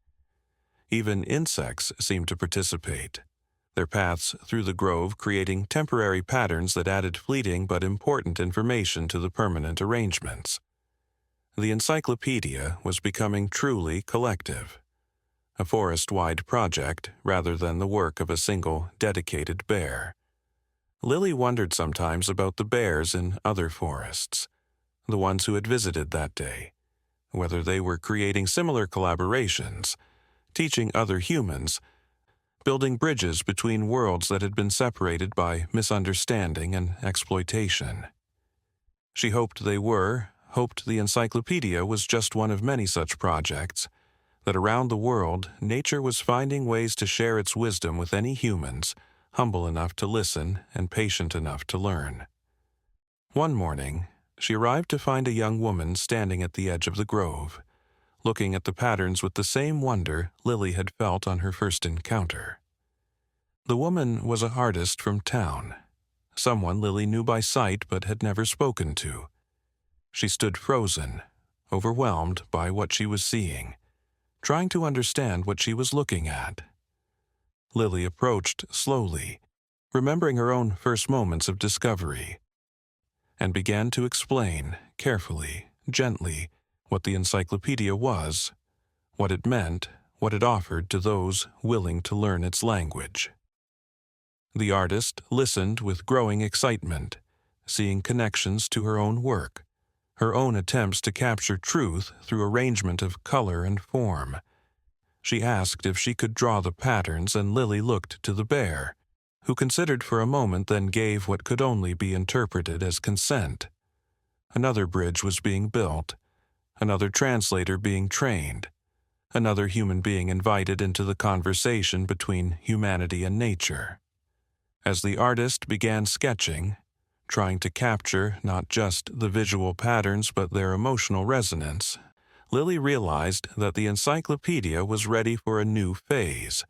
Even insects seemed to participate, their paths through the grove creating temporary patterns that added fleeting but important information to the permanent arrangements. The encyclopedia was becoming truly collective, a forest-wide project rather than the work of a single, dedicated bear. Lily wondered sometimes about the bears in other forests, the ones who had visited that day, whether they were creating similar collaborations, teaching other humans, building bridges between worlds that had been separated by misunderstanding and exploitation. She hoped they were, hoped the encyclopedia was just one of many such projects, that around the world nature was finding ways to share its wisdom with any humans, humble enough to listen and patient enough to learn. One morning, she arrived to find a young woman standing at the edge of the grove, looking at the patterns with the same wonder Lily had felt on her first encounter. The woman was an artist from town, someone Lily knew by sight but had never spoken to. She stood frozen, overwhelmed by what she was seeing, trying to understand what she was looking at. Lily approached slowly, remembering her own first moments of discovery, and began to explain, carefully, gently, what the encyclopedia was, what it meant, what it offered to those willing to learn its language. The artist listened with growing excitement, seeing connections to her own work, her own attempts to capture truth through arrangement of color and form. She asked if she could draw the patterns, and Lily looked to the bear, who considered for a moment, then gave what could only be interpreted as consent. Another bridge was being built, another translator being trained, another human being invited into the conversation between humanity and nature. As the artist began sketching, trying to capture not just the visual patterns but their emotional resonance, Lily realized that the encyclopedia was ready for a new phase.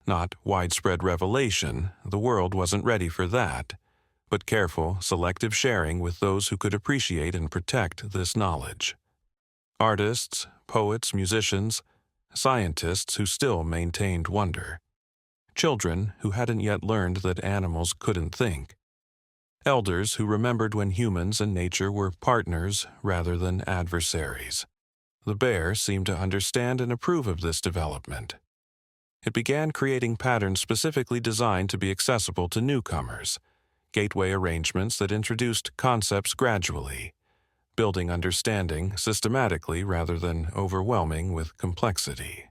Not widespread revelation, the world wasn't ready for that, but careful, selective sharing with those who could appreciate and protect this knowledge. Artists, poets, musicians, scientists who still maintained wonder. Children who hadn't yet learned that animals couldn't think. Elders who remembered when humans and nature were partners rather than adversaries. The bear seemed to understand and approve of this development. It began creating patterns specifically designed to be accessible to newcomers, gateway arrangements that introduced concepts gradually, building understanding systematically rather than overwhelming with complexity.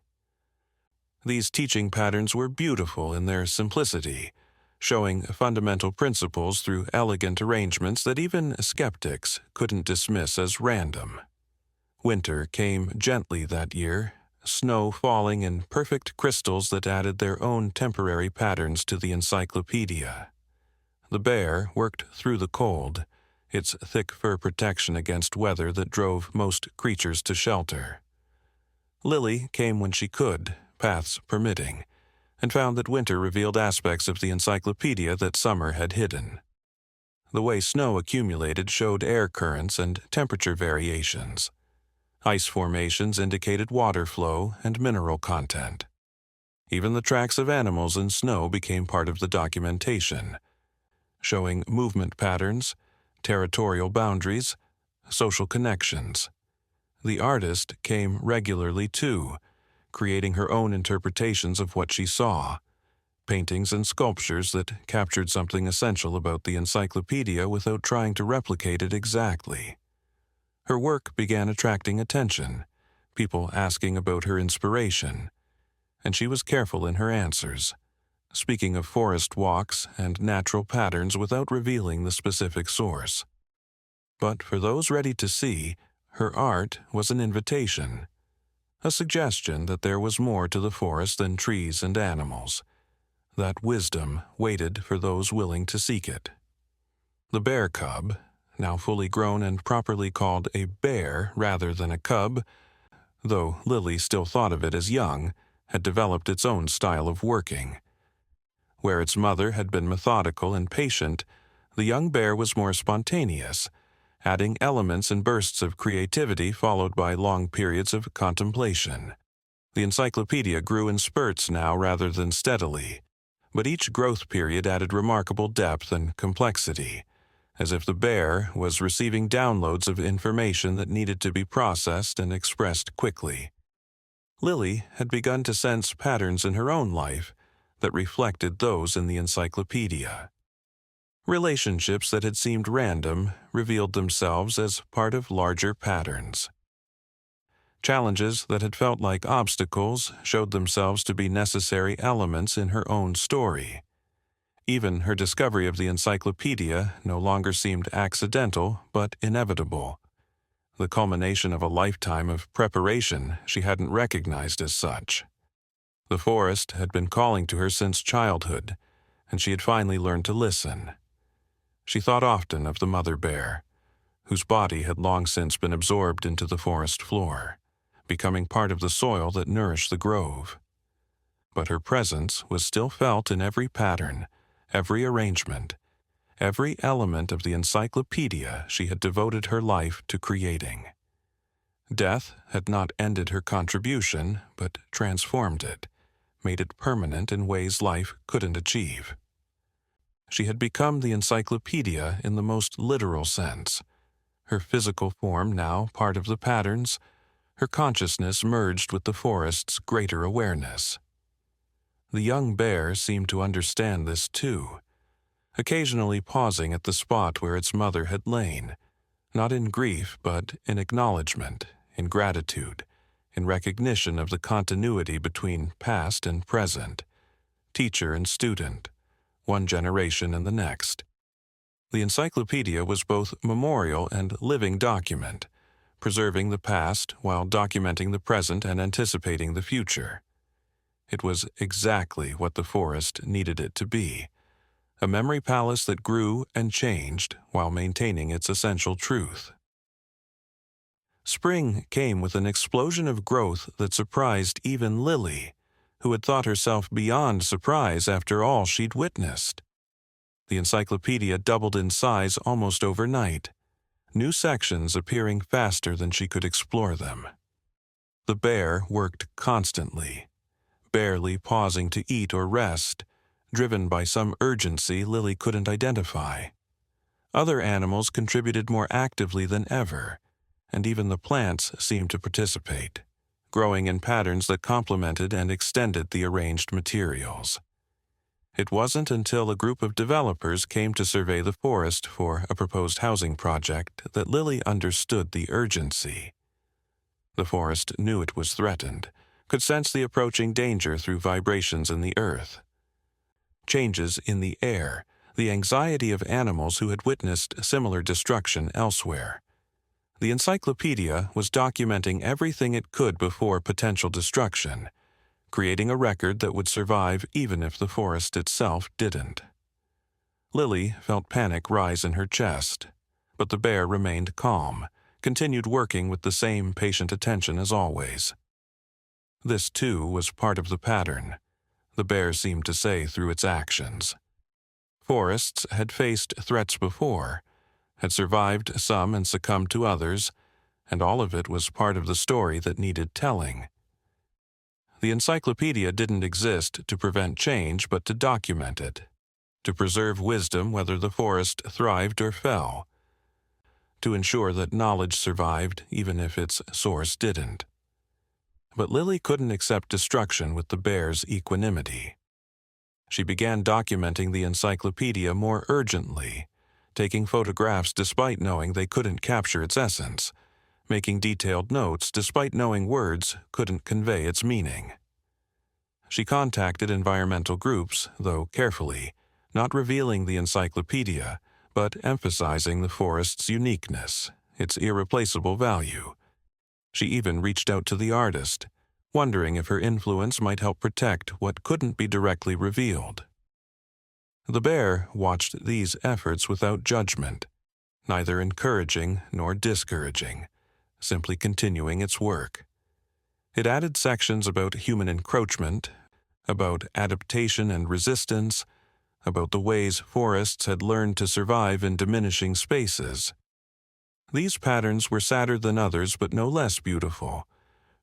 These teaching patterns were beautiful in their simplicity, showing fundamental principles through elegant arrangements that even skeptics couldn't dismiss as random. Winter came gently that year, snow falling in perfect crystals that added their own temporary patterns to the encyclopedia. The bear worked through the cold, its thick fur protection against weather that drove most creatures to shelter. Lily came when she could, paths permitting, and found that winter revealed aspects of the encyclopedia that summer had hidden. The way snow accumulated showed air currents and temperature variations. Ice formations indicated water flow and mineral content. Even the tracks of animals in snow became part of the documentation, showing movement patterns, territorial boundaries, social connections. The artist came regularly too, creating her own interpretations of what she saw, paintings and sculptures that captured something essential about the encyclopedia without trying to replicate it exactly. Her work began attracting attention, people asking about her inspiration, and she was careful in her answers, speaking of forest walks and natural patterns without revealing the specific source. But for those ready to see, her art was an invitation, a suggestion that there was more to the forest than trees and animals, that wisdom waited for those willing to seek it. The bear cub, now fully grown and properly called a bear rather than a cub, though Lily still thought of it as young, had developed its own style of working. Where its mother had been methodical and patient, the young bear was more spontaneous, adding elements and bursts of creativity followed by long periods of contemplation. The encyclopedia grew in spurts now rather than steadily, but each growth period added remarkable depth and complexity, as if the bear was receiving downloads of information that needed to be processed and expressed quickly. Lily had begun to sense patterns in her own life that reflected those in the encyclopedia. Relationships that had seemed random revealed themselves as part of larger patterns. Challenges that had felt like obstacles showed themselves to be necessary elements in her own story. Even her discovery of the encyclopedia no longer seemed accidental but inevitable, the culmination of a lifetime of preparation she hadn't recognized as such. The forest had been calling to her since childhood, and she had finally learned to listen. She thought often of the mother bear, whose body had long since been absorbed into the forest floor, becoming part of the soil that nourished the grove. But her presence was still felt in every pattern, every arrangement, every element of the encyclopedia she had devoted her life to creating. Death had not ended her contribution, but transformed it, made it permanent in ways life couldn't achieve. She had become the encyclopedia in the most literal sense, her physical form now part of the patterns, her consciousness merged with the forest's greater awareness. The young bear seemed to understand this too, occasionally pausing at the spot where its mother had lain, not in grief but in acknowledgement, in gratitude, in recognition of the continuity between past and present, teacher and student, one generation and the next. The encyclopedia was both memorial and living document, preserving the past while documenting the present and anticipating the future. It was exactly what the forest needed it to be, a memory palace that grew and changed while maintaining its essential truth. Spring came with an explosion of growth that surprised even Lily, who had thought herself beyond surprise after all she'd witnessed. The encyclopedia doubled in size almost overnight, new sections appearing faster than she could explore them. The bear worked constantly, barely pausing to eat or rest, driven by some urgency Lily couldn't identify. Other animals contributed more actively than ever, and even the plants seemed to participate, growing in patterns that complemented and extended the arranged materials. It wasn't until a group of developers came to survey the forest for a proposed housing project that Lily understood the urgency. The forest knew it was threatened, could sense the approaching danger through vibrations in the earth. Changes in the air, the anxiety of animals who had witnessed similar destruction elsewhere. The encyclopedia was documenting everything it could before potential destruction, creating a record that would survive even if the forest itself didn't. Lily felt panic rise in her chest, but the bear remained calm, continued working with the same patient attention as always. This, too, was part of the pattern, the bear seemed to say through its actions. Forests had faced threats before, had survived some and succumbed to others, and all of it was part of the story that needed telling. The encyclopedia didn't exist to prevent change but to document it, to preserve wisdom whether the forest thrived or fell, to ensure that knowledge survived even if its source didn't. But Lily couldn't accept destruction with the bear's equanimity. She began documenting the encyclopedia more urgently, taking photographs despite knowing they couldn't capture its essence, making detailed notes despite knowing words couldn't convey its meaning. She contacted environmental groups, though carefully, not revealing the encyclopedia, but emphasizing the forest's uniqueness, its irreplaceable value. She even reached out to the artist, wondering if her influence might help protect what couldn't be directly revealed. The bear watched these efforts without judgment, neither encouraging nor discouraging, simply continuing its work. It added sections about human encroachment, about adaptation and resistance, about the ways forests had learned to survive in diminishing spaces. These patterns were sadder than others but no less beautiful,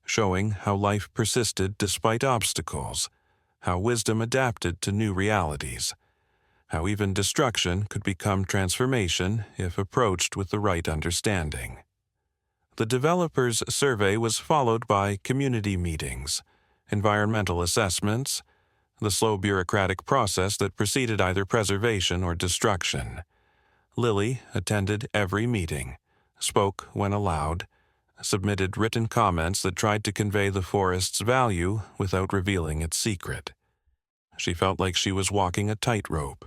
showing how life persisted despite obstacles, how wisdom adapted to new realities, how even destruction could become transformation if approached with the right understanding. The developers' survey was followed by community meetings, environmental assessments, the slow bureaucratic process that preceded either preservation or destruction. Lily attended every meeting, spoke when allowed, submitted written comments that tried to convey the forest's value without revealing its secret. She felt like she was walking a tightrope,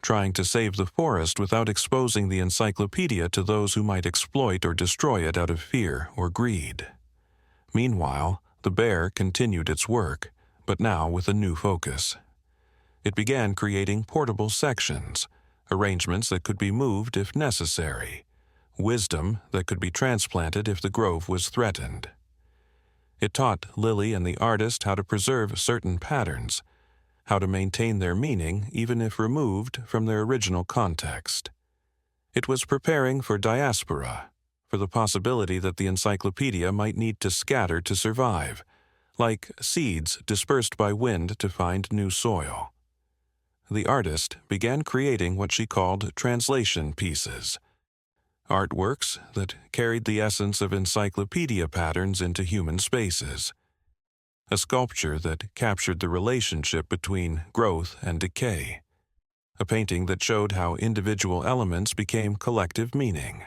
trying to save the forest without exposing the encyclopedia to those who might exploit or destroy it out of fear or greed. Meanwhile, the bear continued its work, but now with a new focus. It began creating portable sections, arrangements that could be moved if necessary, wisdom that could be transplanted if the grove was threatened. It taught Lily and the artist how to preserve certain patterns, how to maintain their meaning even if removed from their original context. It was preparing for diaspora, for the possibility that the encyclopedia might need to scatter to survive, like seeds dispersed by wind to find new soil. The artist began creating what she called translation pieces, artworks that carried the essence of encyclopedia patterns into human spaces, a sculpture that captured the relationship between growth and decay, a painting that showed how individual elements became collective meaning,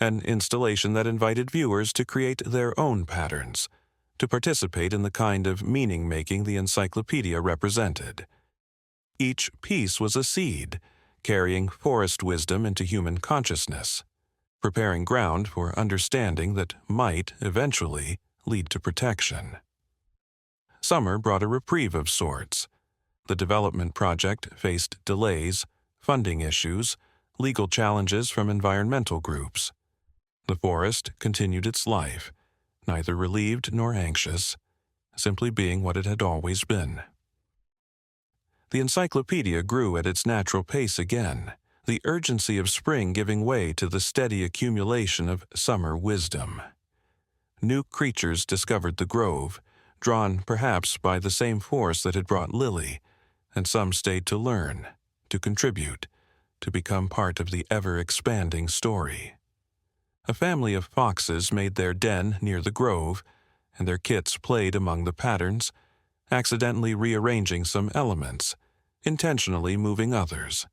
an installation that invited viewers to create their own patterns, to participate in the kind of meaning-making the encyclopedia represented. Each piece was a seed, carrying forest wisdom into human consciousness, preparing ground for understanding that might, eventually, lead to protection. Summer brought a reprieve of sorts. The development project faced delays, funding issues, legal challenges from environmental groups. The forest continued its life, neither relieved nor anxious, simply being what it had always been. The encyclopedia grew at its natural pace again, the urgency of spring giving way to the steady accumulation of summer wisdom. New creatures discovered the grove, drawn perhaps by the same force that had brought Lily, and some stayed to learn, to contribute, to become part of the ever-expanding story. A family of foxes made their den near the grove, and their kits played among the patterns, accidentally rearranging some elements, intentionally moving others.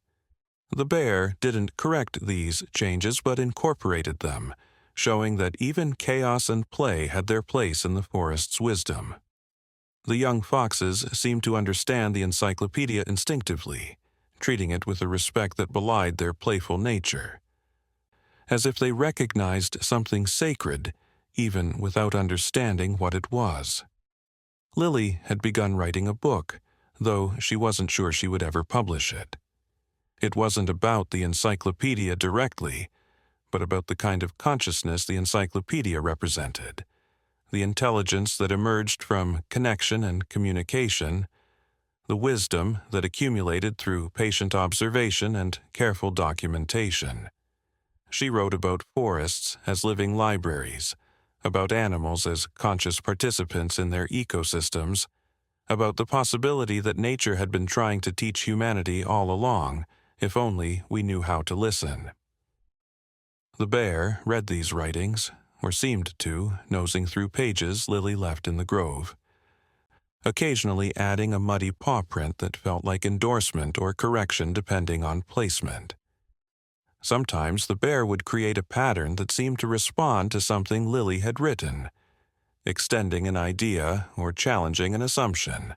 The bear didn't correct these changes but incorporated them, showing that even chaos and play had their place in the forest's wisdom. The young foxes seemed to understand the encyclopedia instinctively, treating it with a respect that belied their playful nature, as if they recognized something sacred, even without understanding what it was. Lily had begun writing a book, though she wasn't sure she would ever publish it. It wasn't about the encyclopedia directly, but about the kind of consciousness the encyclopedia represented, the intelligence that emerged from connection and communication, the wisdom that accumulated through patient observation and careful documentation. She wrote about forests as living libraries, about animals as conscious participants in their ecosystems, about the possibility that nature had been trying to teach humanity all along, if only we knew how to listen. The bear read these writings, or seemed to, nosing through pages Lily left in the grove, occasionally adding a muddy paw print that felt like endorsement or correction depending on placement. Sometimes the bear would create a pattern that seemed to respond to something Lily had written, extending an idea or challenging an assumption.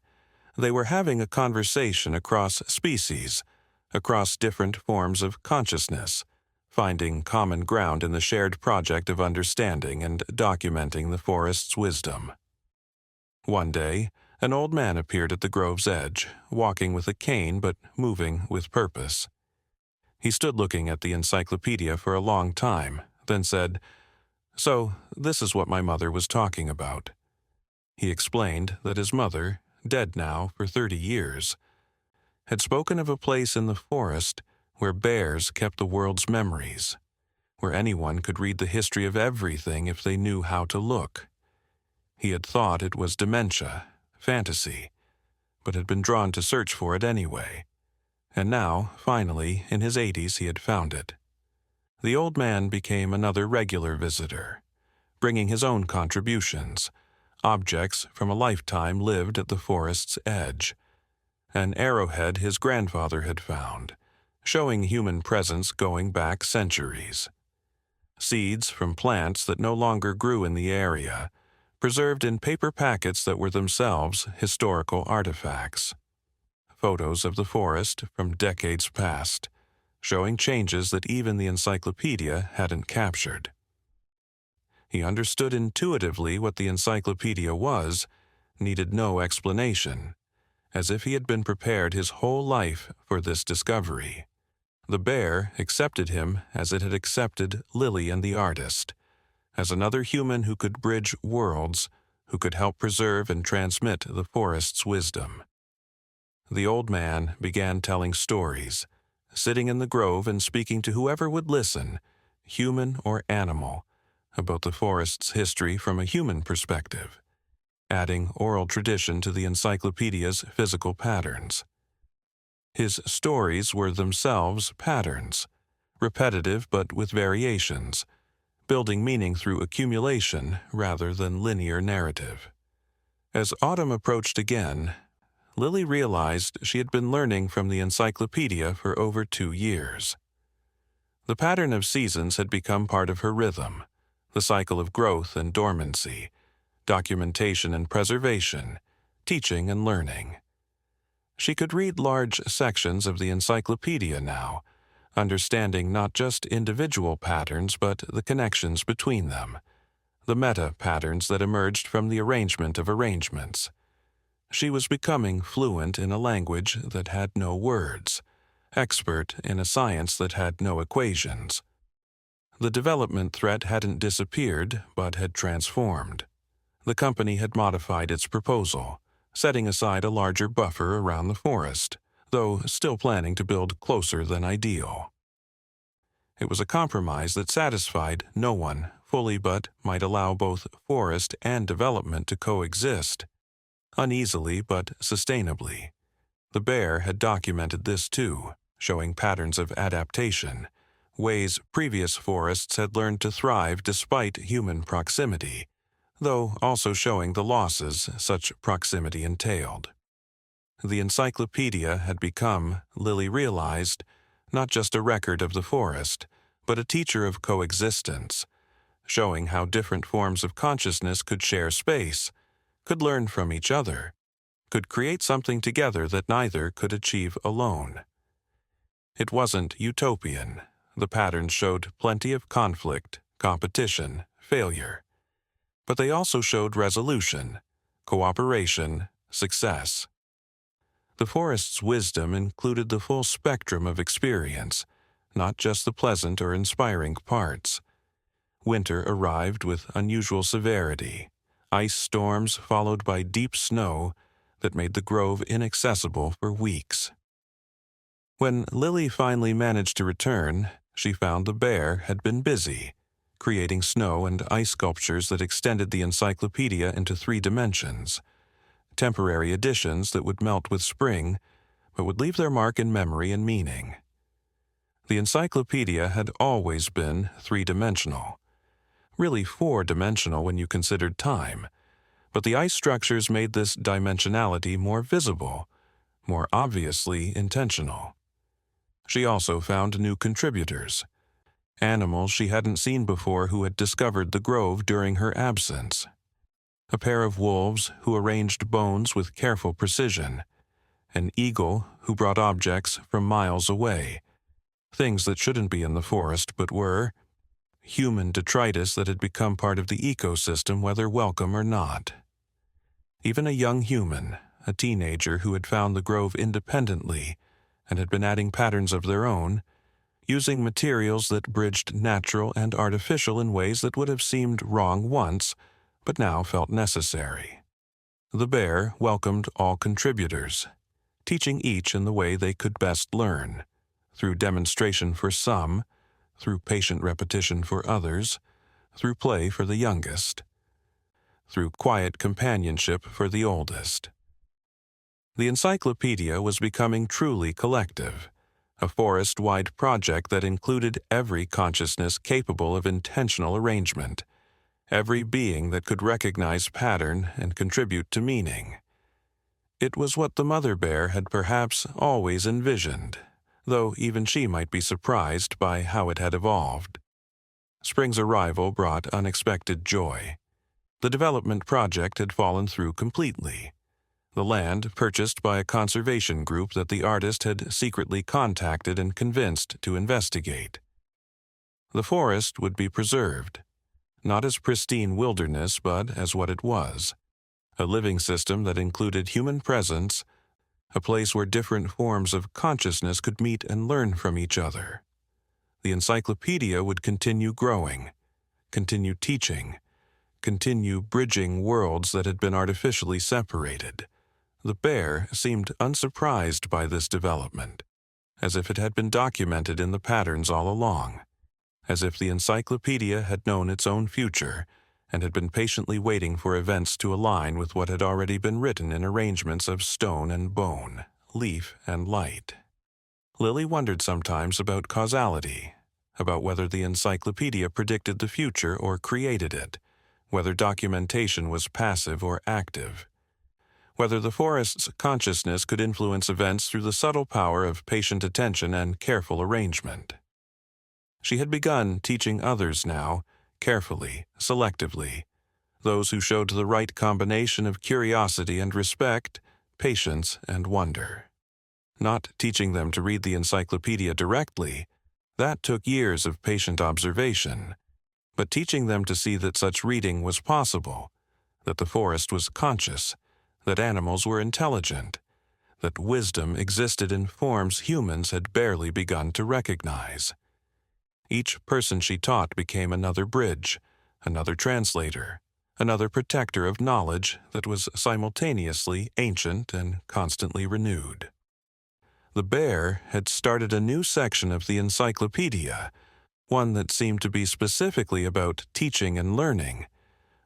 They were having a conversation across species, across different forms of consciousness, finding common ground in the shared project of understanding and documenting the forest's wisdom. One day, an old man appeared at the grove's edge, walking with a cane but moving with purpose. He stood looking at the encyclopedia for a long time, then said, "So, this is what my mother was talking about." He explained that his mother, dead now for 30 years, had spoken of a place in the forest where bears kept the world's memories, where anyone could read the history of everything if they knew how to look. He had thought it was dementia, fantasy, but had been drawn to search for it anyway. And now, finally, in his 80s, he had found it. The old man became another regular visitor, bringing his own contributions, objects from a lifetime lived at the forest's edge. An arrowhead his grandfather had found, showing human presence going back centuries. Seeds from plants that no longer grew in the area, preserved in paper packets that were themselves historical artifacts. Photos of the forest from decades past, showing changes that even the encyclopedia hadn't captured. He understood intuitively what the encyclopedia was, needed no explanation, as if he had been prepared his whole life for this discovery. The bear accepted him as it had accepted Lily and the artist, as another human who could bridge worlds, who could help preserve and transmit the forest's wisdom. The old man began telling stories, sitting in the grove and speaking to whoever would listen, human or animal, about the forest's history from a human perspective, adding oral tradition to the encyclopedia's physical patterns. His stories were themselves patterns, repetitive but with variations, building meaning through accumulation rather than linear narrative. As autumn approached again, Lily realized she had been learning from the encyclopedia for over 2 years. The pattern of seasons had become part of her rhythm, the cycle of growth and dormancy, documentation and preservation, teaching and learning. She could read large sections of the Encyclopedia now, understanding not just individual patterns but the connections between them, the meta-patterns that emerged from the arrangement of arrangements. She was becoming fluent in a language that had no words, expert in a science that had no equations. The development threat hadn't disappeared, but had transformed. The company had modified its proposal, setting aside a larger buffer around the forest, though still planning to build closer than ideal. It was a compromise that satisfied no one fully but might allow both forest and development to coexist, uneasily but sustainably. The bear had documented this too, showing patterns of adaptation, ways previous forests had learned to thrive despite human proximity, though also showing the losses such proximity entailed. The Encyclopedia had become, Lily realized, not just a record of the forest, but a teacher of coexistence, showing how different forms of consciousness could share space, could learn from each other, could create something together that neither could achieve alone. It wasn't utopian. The patterns showed plenty of conflict, competition, failure. But they also showed resolution, cooperation, success. The forest's wisdom included the full spectrum of experience, not just the pleasant or inspiring parts. Winter arrived with unusual severity, ice storms followed by deep snow that made the grove inaccessible for weeks. When Lily finally managed to return, she found the bear had been busy, creating snow and ice sculptures that extended the Encyclopedia into 3 dimensions, temporary additions that would melt with spring, but would leave their mark in memory and meaning. The Encyclopedia had always been 3-dimensional, really 4-dimensional when you considered time, but the ice structures made this dimensionality more visible, more obviously intentional. She also found new contributors, animals she hadn't seen before who had discovered the grove during her absence. A pair of wolves who arranged bones with careful precision, an eagle who brought objects from miles away, things that shouldn't be in the forest but were, human detritus that had become part of the ecosystem whether welcome or not. Even a young human, a teenager who had found the grove independently and had been adding patterns of their own, using materials that bridged natural and artificial in ways that would have seemed wrong once, but now felt necessary. The bear welcomed all contributors, teaching each in the way they could best learn, through demonstration for some, through patient repetition for others, through play for the youngest, through quiet companionship for the oldest. The Encyclopedia was becoming truly collective, a forest-wide project that included every consciousness capable of intentional arrangement, every being that could recognize pattern and contribute to meaning. It was what the mother bear had perhaps always envisioned, though even she might be surprised by how it had evolved. Spring's arrival brought unexpected joy. The development project had fallen through completely. The land purchased by a conservation group that the artist had secretly contacted and convinced to investigate. The forest would be preserved, not as pristine wilderness but as what it was, a living system that included human presence, a place where different forms of consciousness could meet and learn from each other. The Encyclopedia would continue growing, continue teaching, continue bridging worlds that had been artificially separated. The bear seemed unsurprised by this development, as if it had been documented in the patterns all along, as if the Encyclopedia had known its own future and had been patiently waiting for events to align with what had already been written in arrangements of stone and bone, leaf and light. Lily wondered sometimes about causality, about whether the Encyclopedia predicted the future or created it, whether documentation was passive or active, whether the forest's consciousness could influence events through the subtle power of patient attention and careful arrangement. She had begun teaching others now, carefully, selectively, those who showed the right combination of curiosity and respect, patience and wonder. Not teaching them to read the encyclopedia directly, that took years of patient observation, but teaching them to see that such reading was possible, that the forest was conscious, that animals were intelligent, that wisdom existed in forms humans had barely begun to recognize. Each person she taught became another bridge, another translator, another protector of knowledge that was simultaneously ancient and constantly renewed. The bear had started a new section of the encyclopedia, one that seemed to be specifically about teaching and learning,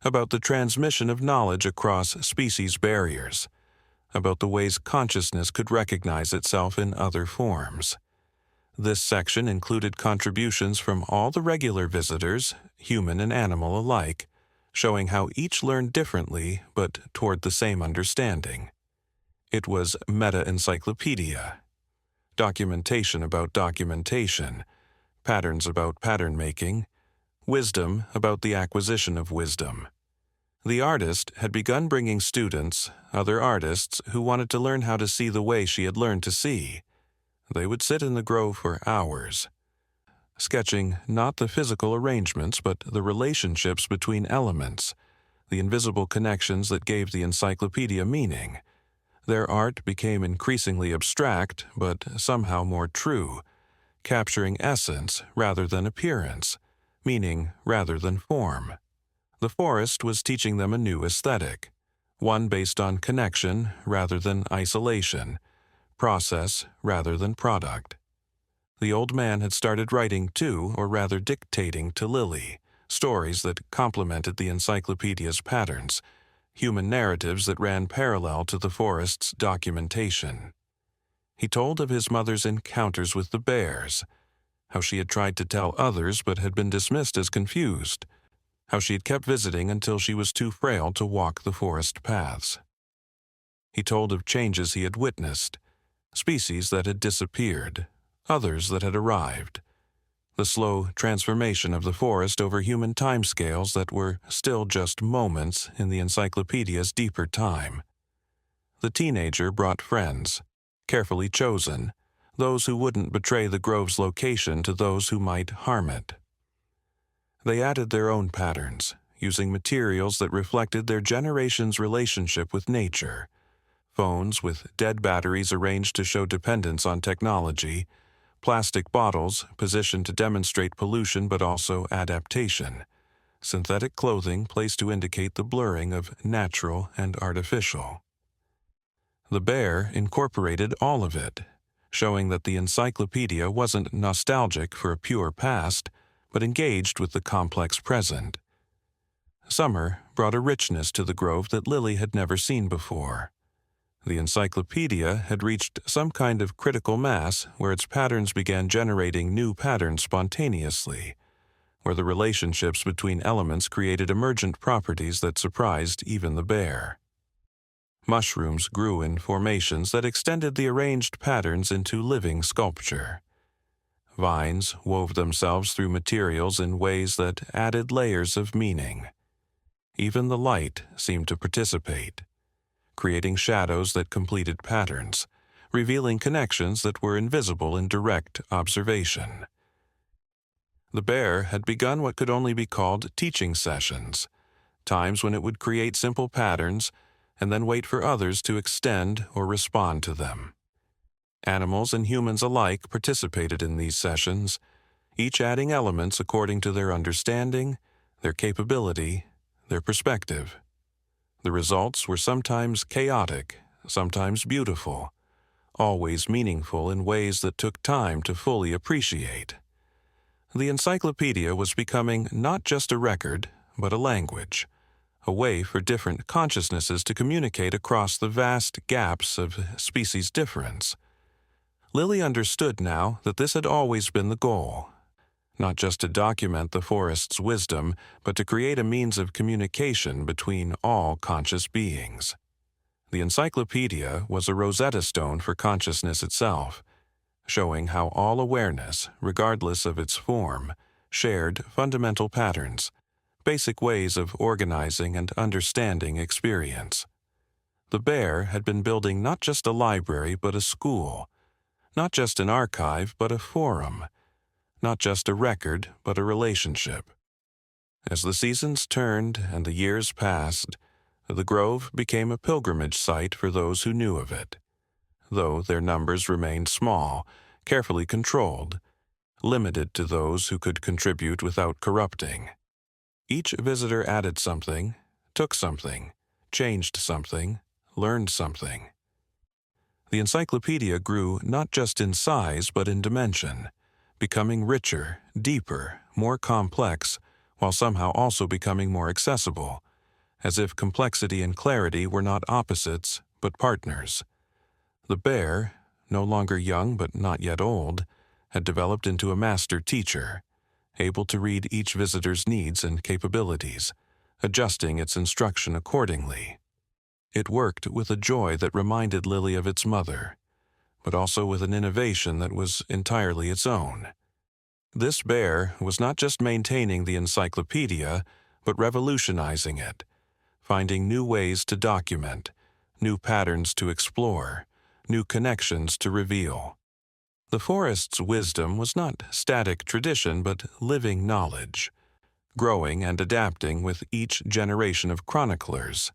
about the transmission of knowledge across species barriers, about the ways consciousness could recognize itself in other forms. This section included contributions from all the regular visitors, human and animal alike, showing how each learned differently but toward the same understanding. It was meta-encyclopedia. Documentation about documentation, patterns about pattern-making, wisdom about the acquisition of wisdom. The artist had begun bringing students, other artists, who wanted to learn how to see the way she had learned to see. They would sit in the grove for hours, sketching not the physical arrangements but the relationships between elements, the invisible connections that gave the encyclopedia meaning. Their art became increasingly abstract but somehow more true, capturing essence rather than appearance, meaning rather than form. The forest was teaching them a new aesthetic, one based on connection rather than isolation, process rather than product. The old man had started writing to, or rather dictating to Lily, stories that complemented the encyclopedia's patterns, human narratives that ran parallel to the forest's documentation. He told of his mother's encounters with the bears, how she had tried to tell others but had been dismissed as confused, how she had kept visiting until she was too frail to walk the forest paths. He told of changes he had witnessed, species that had disappeared, others that had arrived, the slow transformation of the forest over human timescales that were still just moments in the encyclopedia's deeper time. The teenager brought friends, carefully chosen, those who wouldn't betray the grove's location to those who might harm it. They added their own patterns, using materials that reflected their generation's relationship with nature. Phones with dead batteries arranged to show dependence on technology, plastic bottles positioned to demonstrate pollution but also adaptation, synthetic clothing placed to indicate the blurring of natural and artificial. The bear incorporated all of it, showing that the encyclopedia wasn't nostalgic for a pure past, but engaged with the complex present. Summer brought a richness to the grove that Lily had never seen before. The encyclopedia had reached some kind of critical mass where its patterns began generating new patterns spontaneously, where the relationships between elements created emergent properties that surprised even the bear. Mushrooms grew in formations that extended the arranged patterns into living sculpture. Vines wove themselves through materials in ways that added layers of meaning. Even the light seemed to participate, creating shadows that completed patterns, revealing connections that were invisible in direct observation. The bear had begun what could only be called teaching sessions, times when it would create simple patterns and then wait for others to extend or respond to them. Animals and humans alike participated in these sessions, each adding elements according to their understanding, their capability, their perspective. The results were sometimes chaotic, sometimes beautiful, always meaningful in ways that took time to fully appreciate. The encyclopedia was becoming not just a record, but a language, a way for different consciousnesses to communicate across the vast gaps of species difference. Lily understood now that this had always been the goal, not just to document the forest's wisdom, but to create a means of communication between all conscious beings. The encyclopedia was a Rosetta Stone for consciousness itself, showing how all awareness, regardless of its form, shared fundamental patterns, basic ways of organizing and understanding experience. The bear had been building not just a library but a school, not just an archive but a forum, not just a record but a relationship. As the seasons turned and the years passed, the grove became a pilgrimage site for those who knew of it, though their numbers remained small, carefully controlled, limited to those who could contribute without corrupting. Each visitor added something, took something, changed something, learned something. The encyclopedia grew not just in size but in dimension, becoming richer, deeper, more complex, while somehow also becoming more accessible, as if complexity and clarity were not opposites but partners. The bear, no longer young but not yet old, had developed into a master teacher, able to read each visitor's needs and capabilities, adjusting its instruction accordingly. It worked with a joy that reminded Lily of its mother, but also with an innovation that was entirely its own. This bear was not just maintaining the encyclopedia, but revolutionizing it, finding new ways to document, new patterns to explore, new connections to reveal. The forest's wisdom was not static tradition but living knowledge, growing and adapting with each generation of chroniclers.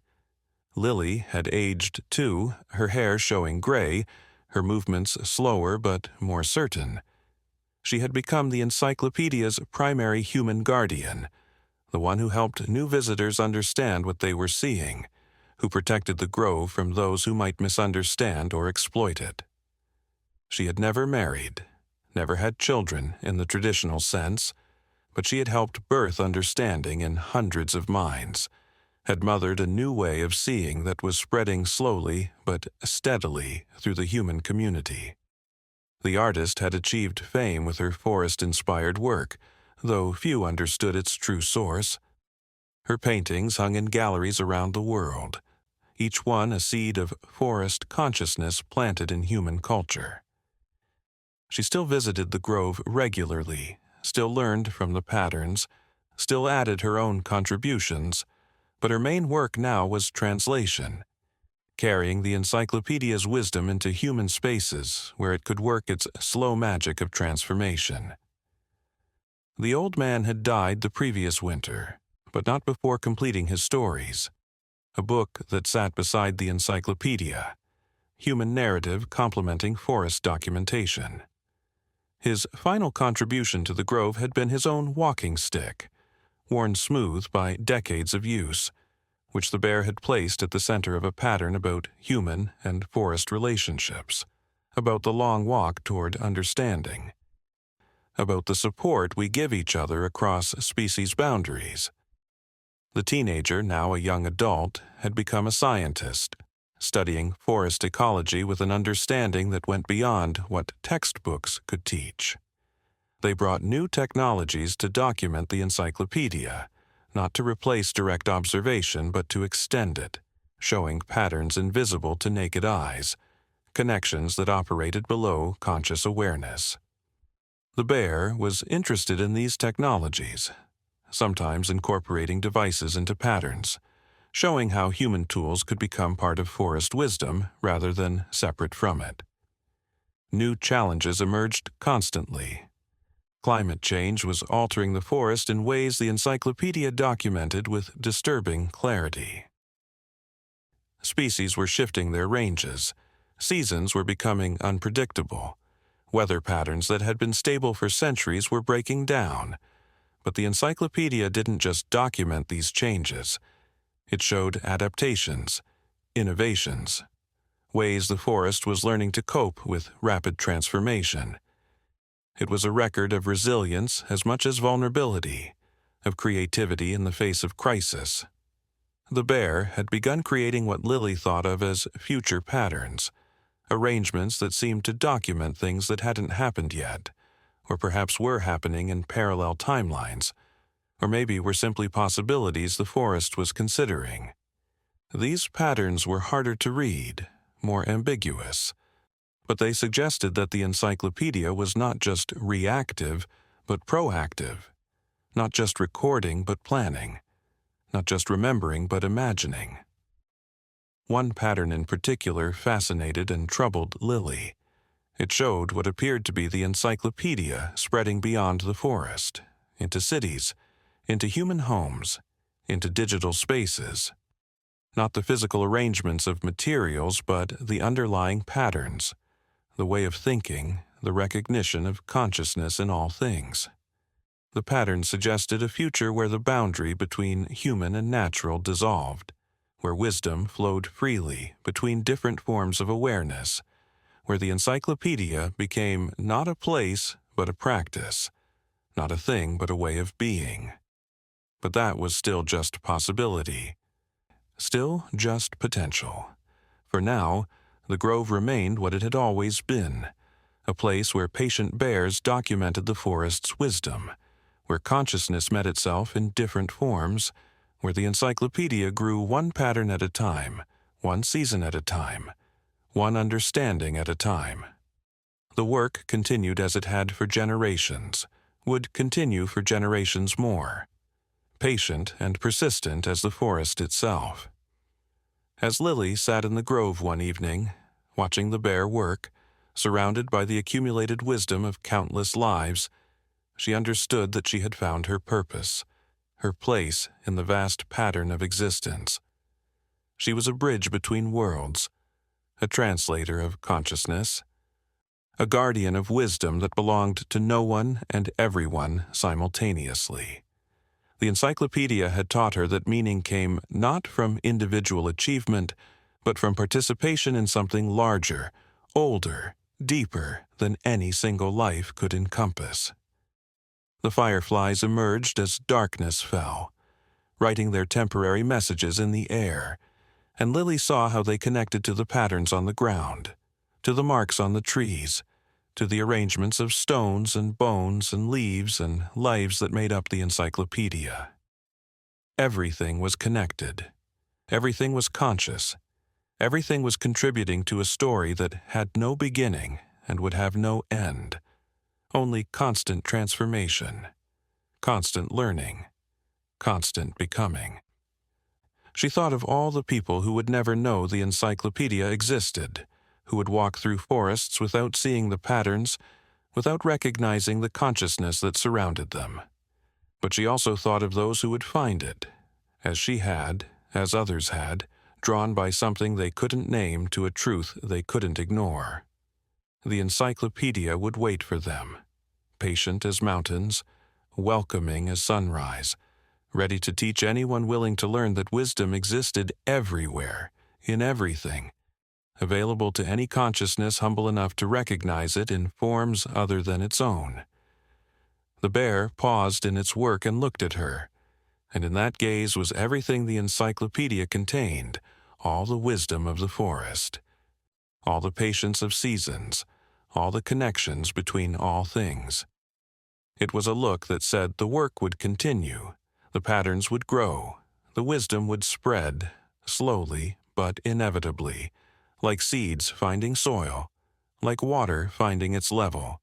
Lily had aged too, her hair showing gray, her movements slower but more certain. She had become the encyclopedia's primary human guardian, the one who helped new visitors understand what they were seeing, who protected the grove from those who might misunderstand or exploit it. She had never married, never had children in the traditional sense, but she had helped birth understanding in hundreds of minds, had mothered a new way of seeing that was spreading slowly but steadily through the human community. The artist had achieved fame with her forest-inspired work, though few understood its true source. Her paintings hung in galleries around the world, each one a seed of forest consciousness planted in human culture. She still visited the grove regularly, still learned from the patterns, still added her own contributions, but her main work now was translation, carrying the encyclopedia's wisdom into human spaces where it could work its slow magic of transformation. The old man had died the previous winter, but not before completing his stories, a book that sat beside the encyclopedia, human narrative complementing forest documentation. His final contribution to the grove had been his own walking stick, worn smooth by decades of use, which the bear had placed at the center of a pattern about human and forest relationships, about the long walk toward understanding, about the support we give each other across species boundaries. The teenager, now a young adult, had become a scientist, studying forest ecology with an understanding that went beyond what textbooks could teach. They brought new technologies to document the encyclopedia, not to replace direct observation but to extend it, showing patterns invisible to naked eyes, connections that operated below conscious awareness. The bear was interested in these technologies, sometimes incorporating devices into patterns, showing how human tools could become part of forest wisdom rather than separate from it. New challenges emerged constantly. Climate change was altering the forest in ways the encyclopedia documented with disturbing clarity. Species were shifting their ranges. Seasons were becoming unpredictable. Weather patterns that had been stable for centuries were breaking down. But the encyclopedia didn't just document these changes. It showed adaptations, innovations, ways the forest was learning to cope with rapid transformation. It was a record of resilience as much as vulnerability, of creativity in the face of crisis. The bear had begun creating what Lily thought of as future patterns, arrangements that seemed to document things that hadn't happened yet, or perhaps were happening in parallel timelines, or maybe were simply possibilities the forest was considering. These patterns were harder to read, more ambiguous, but they suggested that the encyclopedia was not just reactive, but proactive, not just recording, but planning, not just remembering, but imagining. One pattern in particular fascinated and troubled Lily. It showed what appeared to be the encyclopedia spreading beyond the forest, into cities, into human homes, into digital spaces. Not the physical arrangements of materials, but the underlying patterns, the way of thinking, the recognition of consciousness in all things. The pattern suggested a future where the boundary between human and natural dissolved, where wisdom flowed freely between different forms of awareness, where the encyclopedia became not a place but a practice, not a thing but a way of being. But that was still just possibility, still just potential. For now, the grove remained what it had always been, a place where patient bears documented the forest's wisdom, where consciousness met itself in different forms, where the encyclopedia grew one pattern at a time, one season at a time, one understanding at a time. The work continued as it had for generations, would continue for generations more, patient and persistent as the forest itself. As Lily sat in the grove one evening, watching the bear work, surrounded by the accumulated wisdom of countless lives, she understood that she had found her purpose, her place in the vast pattern of existence. She was a bridge between worlds, a translator of consciousness, a guardian of wisdom that belonged to no one and everyone simultaneously. The encyclopedia had taught her that meaning came not from individual achievement, but from participation in something larger, older, deeper than any single life could encompass. The fireflies emerged as darkness fell, writing their temporary messages in the air, and Lily saw how they connected to the patterns on the ground, to the marks on the trees, to the arrangements of stones and bones and leaves and lives that made up the encyclopedia. Everything was connected. Everything was conscious. Everything was contributing to a story that had no beginning and would have no end. Only constant transformation, constant learning, constant becoming. She thought of all the people who would never know the encyclopedia existed, who would walk through forests without seeing the patterns, without recognizing the consciousness that surrounded them. But she also thought of those who would find it, as she had, as others had, drawn by something they couldn't name to a truth they couldn't ignore. The encyclopedia would wait for them, patient as mountains, welcoming as sunrise, ready to teach anyone willing to learn that wisdom existed everywhere, in everything, available to any consciousness humble enough to recognize it in forms other than its own. The bear paused in its work and looked at her, and in that gaze was everything the encyclopedia contained, all the wisdom of the forest, all the patience of seasons, all the connections between all things. It was a look that said the work would continue, the patterns would grow, the wisdom would spread, slowly but inevitably, like seeds finding soil, like water finding its level,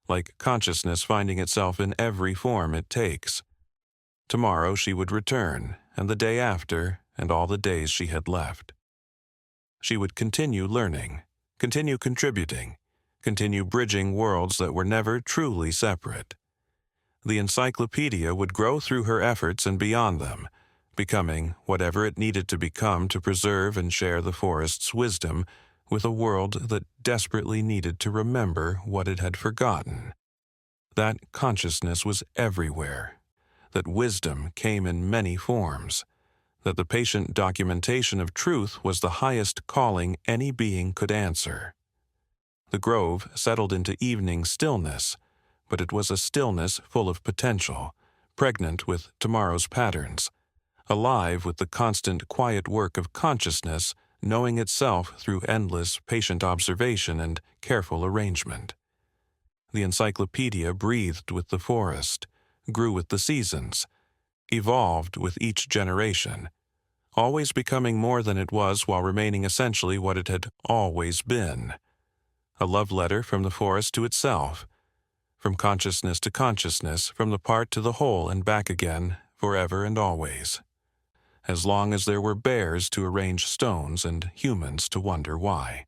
like consciousness finding itself in every form it takes. Tomorrow she would return, and the day after, and all the days she had left. She would continue learning, continue contributing, continue bridging worlds that were never truly separate. The encyclopedia would grow through her efforts and beyond them, becoming whatever it needed to become to preserve and share the forest's wisdom with a world that desperately needed to remember what it had forgotten. That consciousness was everywhere, that wisdom came in many forms, that the patient documentation of truth was the highest calling any being could answer. The grove settled into evening stillness, but it was a stillness full of potential, pregnant with tomorrow's patterns, alive with the constant quiet work of consciousness knowing itself through endless patient observation and careful arrangement. The encyclopedia breathed with the forest, grew with the seasons, evolved with each generation, always becoming more than it was while remaining essentially what it had always been, a love letter from the forest to itself, from consciousness to consciousness, from the part to the whole and back again, forever and always. As long as there were bears to arrange stones and humans to wonder why.